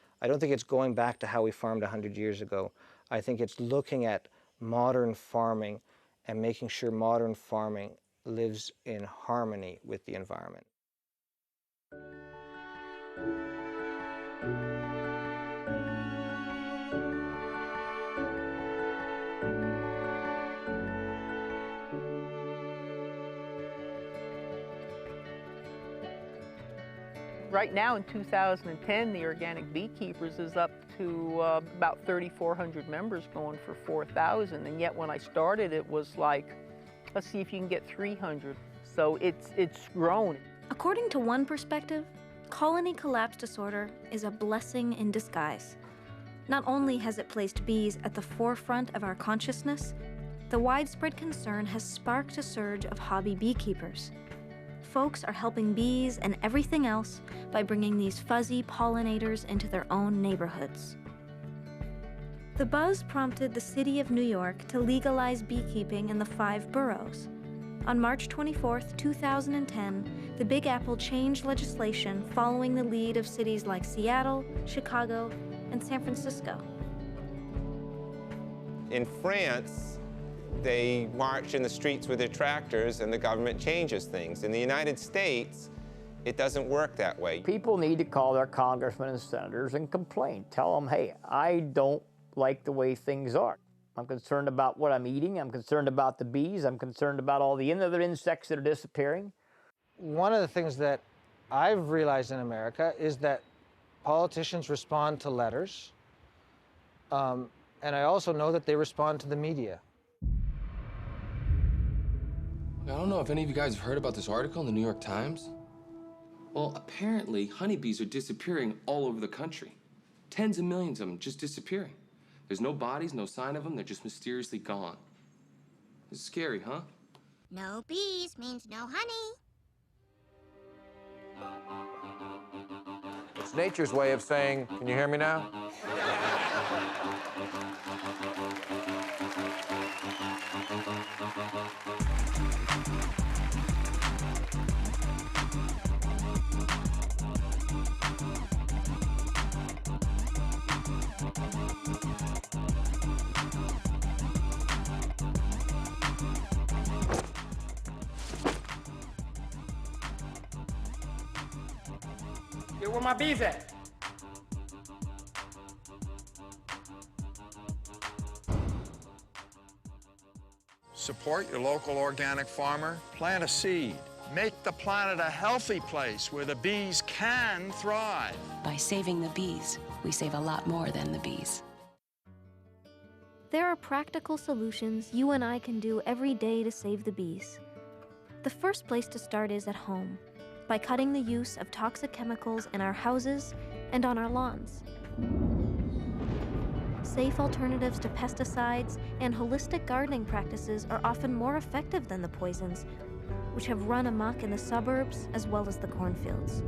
going back to how we farmed 100 years ago. I think it's looking at modern farming and making sure modern farming lives in harmony with the environment. Right now in 2010, the Organic Beekeepers is up to about 3,400 members, going for 4,000. And yet when I started, it was like, let's see if you can get 300. So it's grown. According to one perspective, colony collapse disorder is a blessing in disguise. Not only has it placed bees at the forefront of our consciousness, the widespread concern has sparked a surge of hobby beekeepers. Folks are helping bees and everything else by bringing these fuzzy pollinators into their own neighborhoods. The buzz prompted the city of New York to legalize beekeeping in the 5 boroughs. On March 24, 2010, the Big Apple changed legislation following the lead of cities like Seattle, Chicago, and San Francisco. In France, they march in the streets with their tractors and the government changes things. In the United States, it doesn't work that way. People need to call their congressmen and senators and complain. Tell them, hey, I don't like the way things are. I'm concerned about what I'm eating. I'm concerned about the bees. I'm concerned about all the other insects that are disappearing. One of the things that I've realized in America is that politicians respond to letters, and I also know that they respond to the media. I don't know if any of you guys have heard about this article in the New York Times. Well, apparently honeybees are disappearing all over the country. Tens of millions of them just disappearing. There's no bodies, no sign of them, they're just mysteriously gone. It's scary, huh? No bees means no honey. It's nature's way of saying, can you hear me now? Yo, where my bees at? Support your local organic farmer. Plant a seed. Make the planet a healthy place where the bees can thrive. By saving the bees, we save a lot more than the bees. There are practical solutions you and I can do every day to save the bees. The first place to start is at home, by cutting the use of toxic chemicals in our houses and on our lawns. Safe alternatives to pesticides and holistic gardening practices are often more effective than the poisons, which have run amok in the suburbs as well as the cornfields.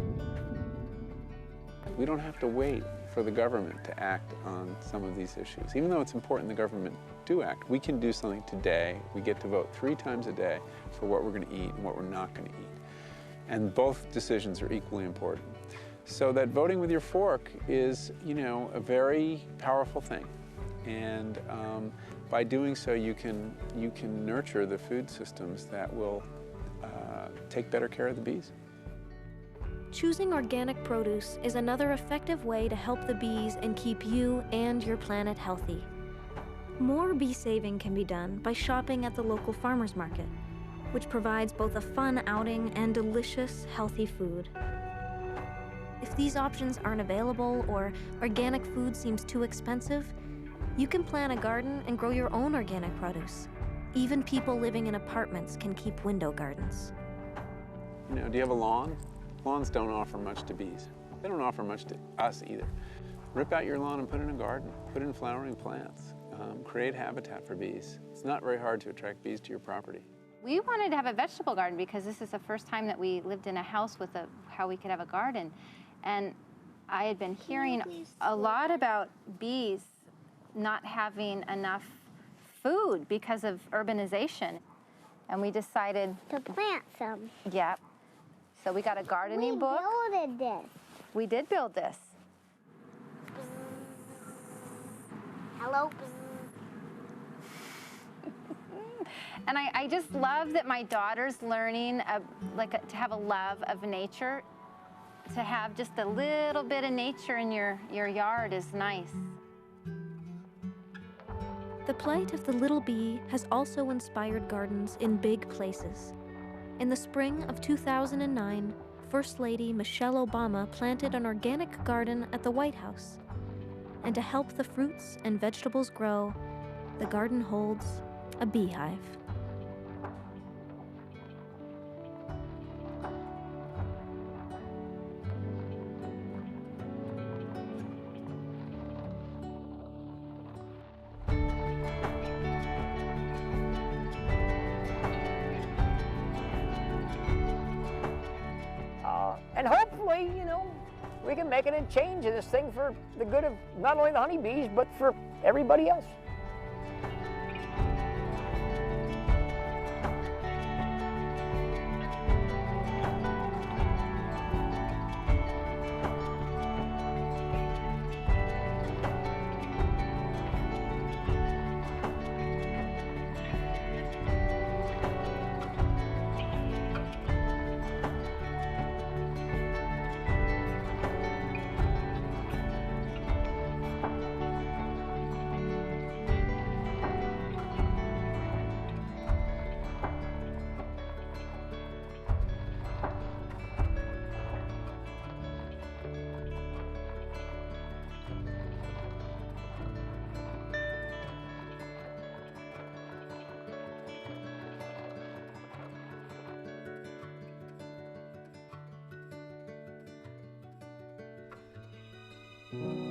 We don't have to wait for the government to act on some of these issues. Even though it's important the government do act, we can do something today. We get to vote 3 times a day for what we're going to eat and what we're not going to eat. And both decisions are equally important. So that voting with your fork is, you know, a very powerful thing. And by doing so, you can nurture the food systems that will take better care of the bees. Choosing organic produce is another effective way to help the bees and keep you and your planet healthy. More bee saving can be done by shopping at the local farmers market, which provides both a fun outing and delicious, healthy food. If these options aren't available or organic food seems too expensive, you can plant a garden and grow your own organic produce. Even people living in apartments can keep window gardens. You know, do you have a lawn? Lawns don't offer much to bees. They don't offer much to us either. Rip out your lawn and put in a garden. Put in flowering plants. Create habitat for bees. It's not very hard to attract bees to your property. We wanted to have a vegetable garden because this is the first time that we lived in a house with how we could have a garden. And I had been hearing a lot about bees not having enough food because of urbanization. And we decided to plant some. Yeah. So we got a gardening book. We built this. We did build this. Hello. And I just love that my daughter's learning to have a love of nature. To have just a little bit of nature in your yard is nice. The plight of the little bee has also inspired gardens in big places. In the spring of 2009, First Lady Michelle Obama planted an organic garden at the White House. And to help the fruits and vegetables grow, the garden holds a beehive. And hopefully, you know, we can make it a change in this thing for the good of not only the honeybees, but for everybody else. Mm-hmm.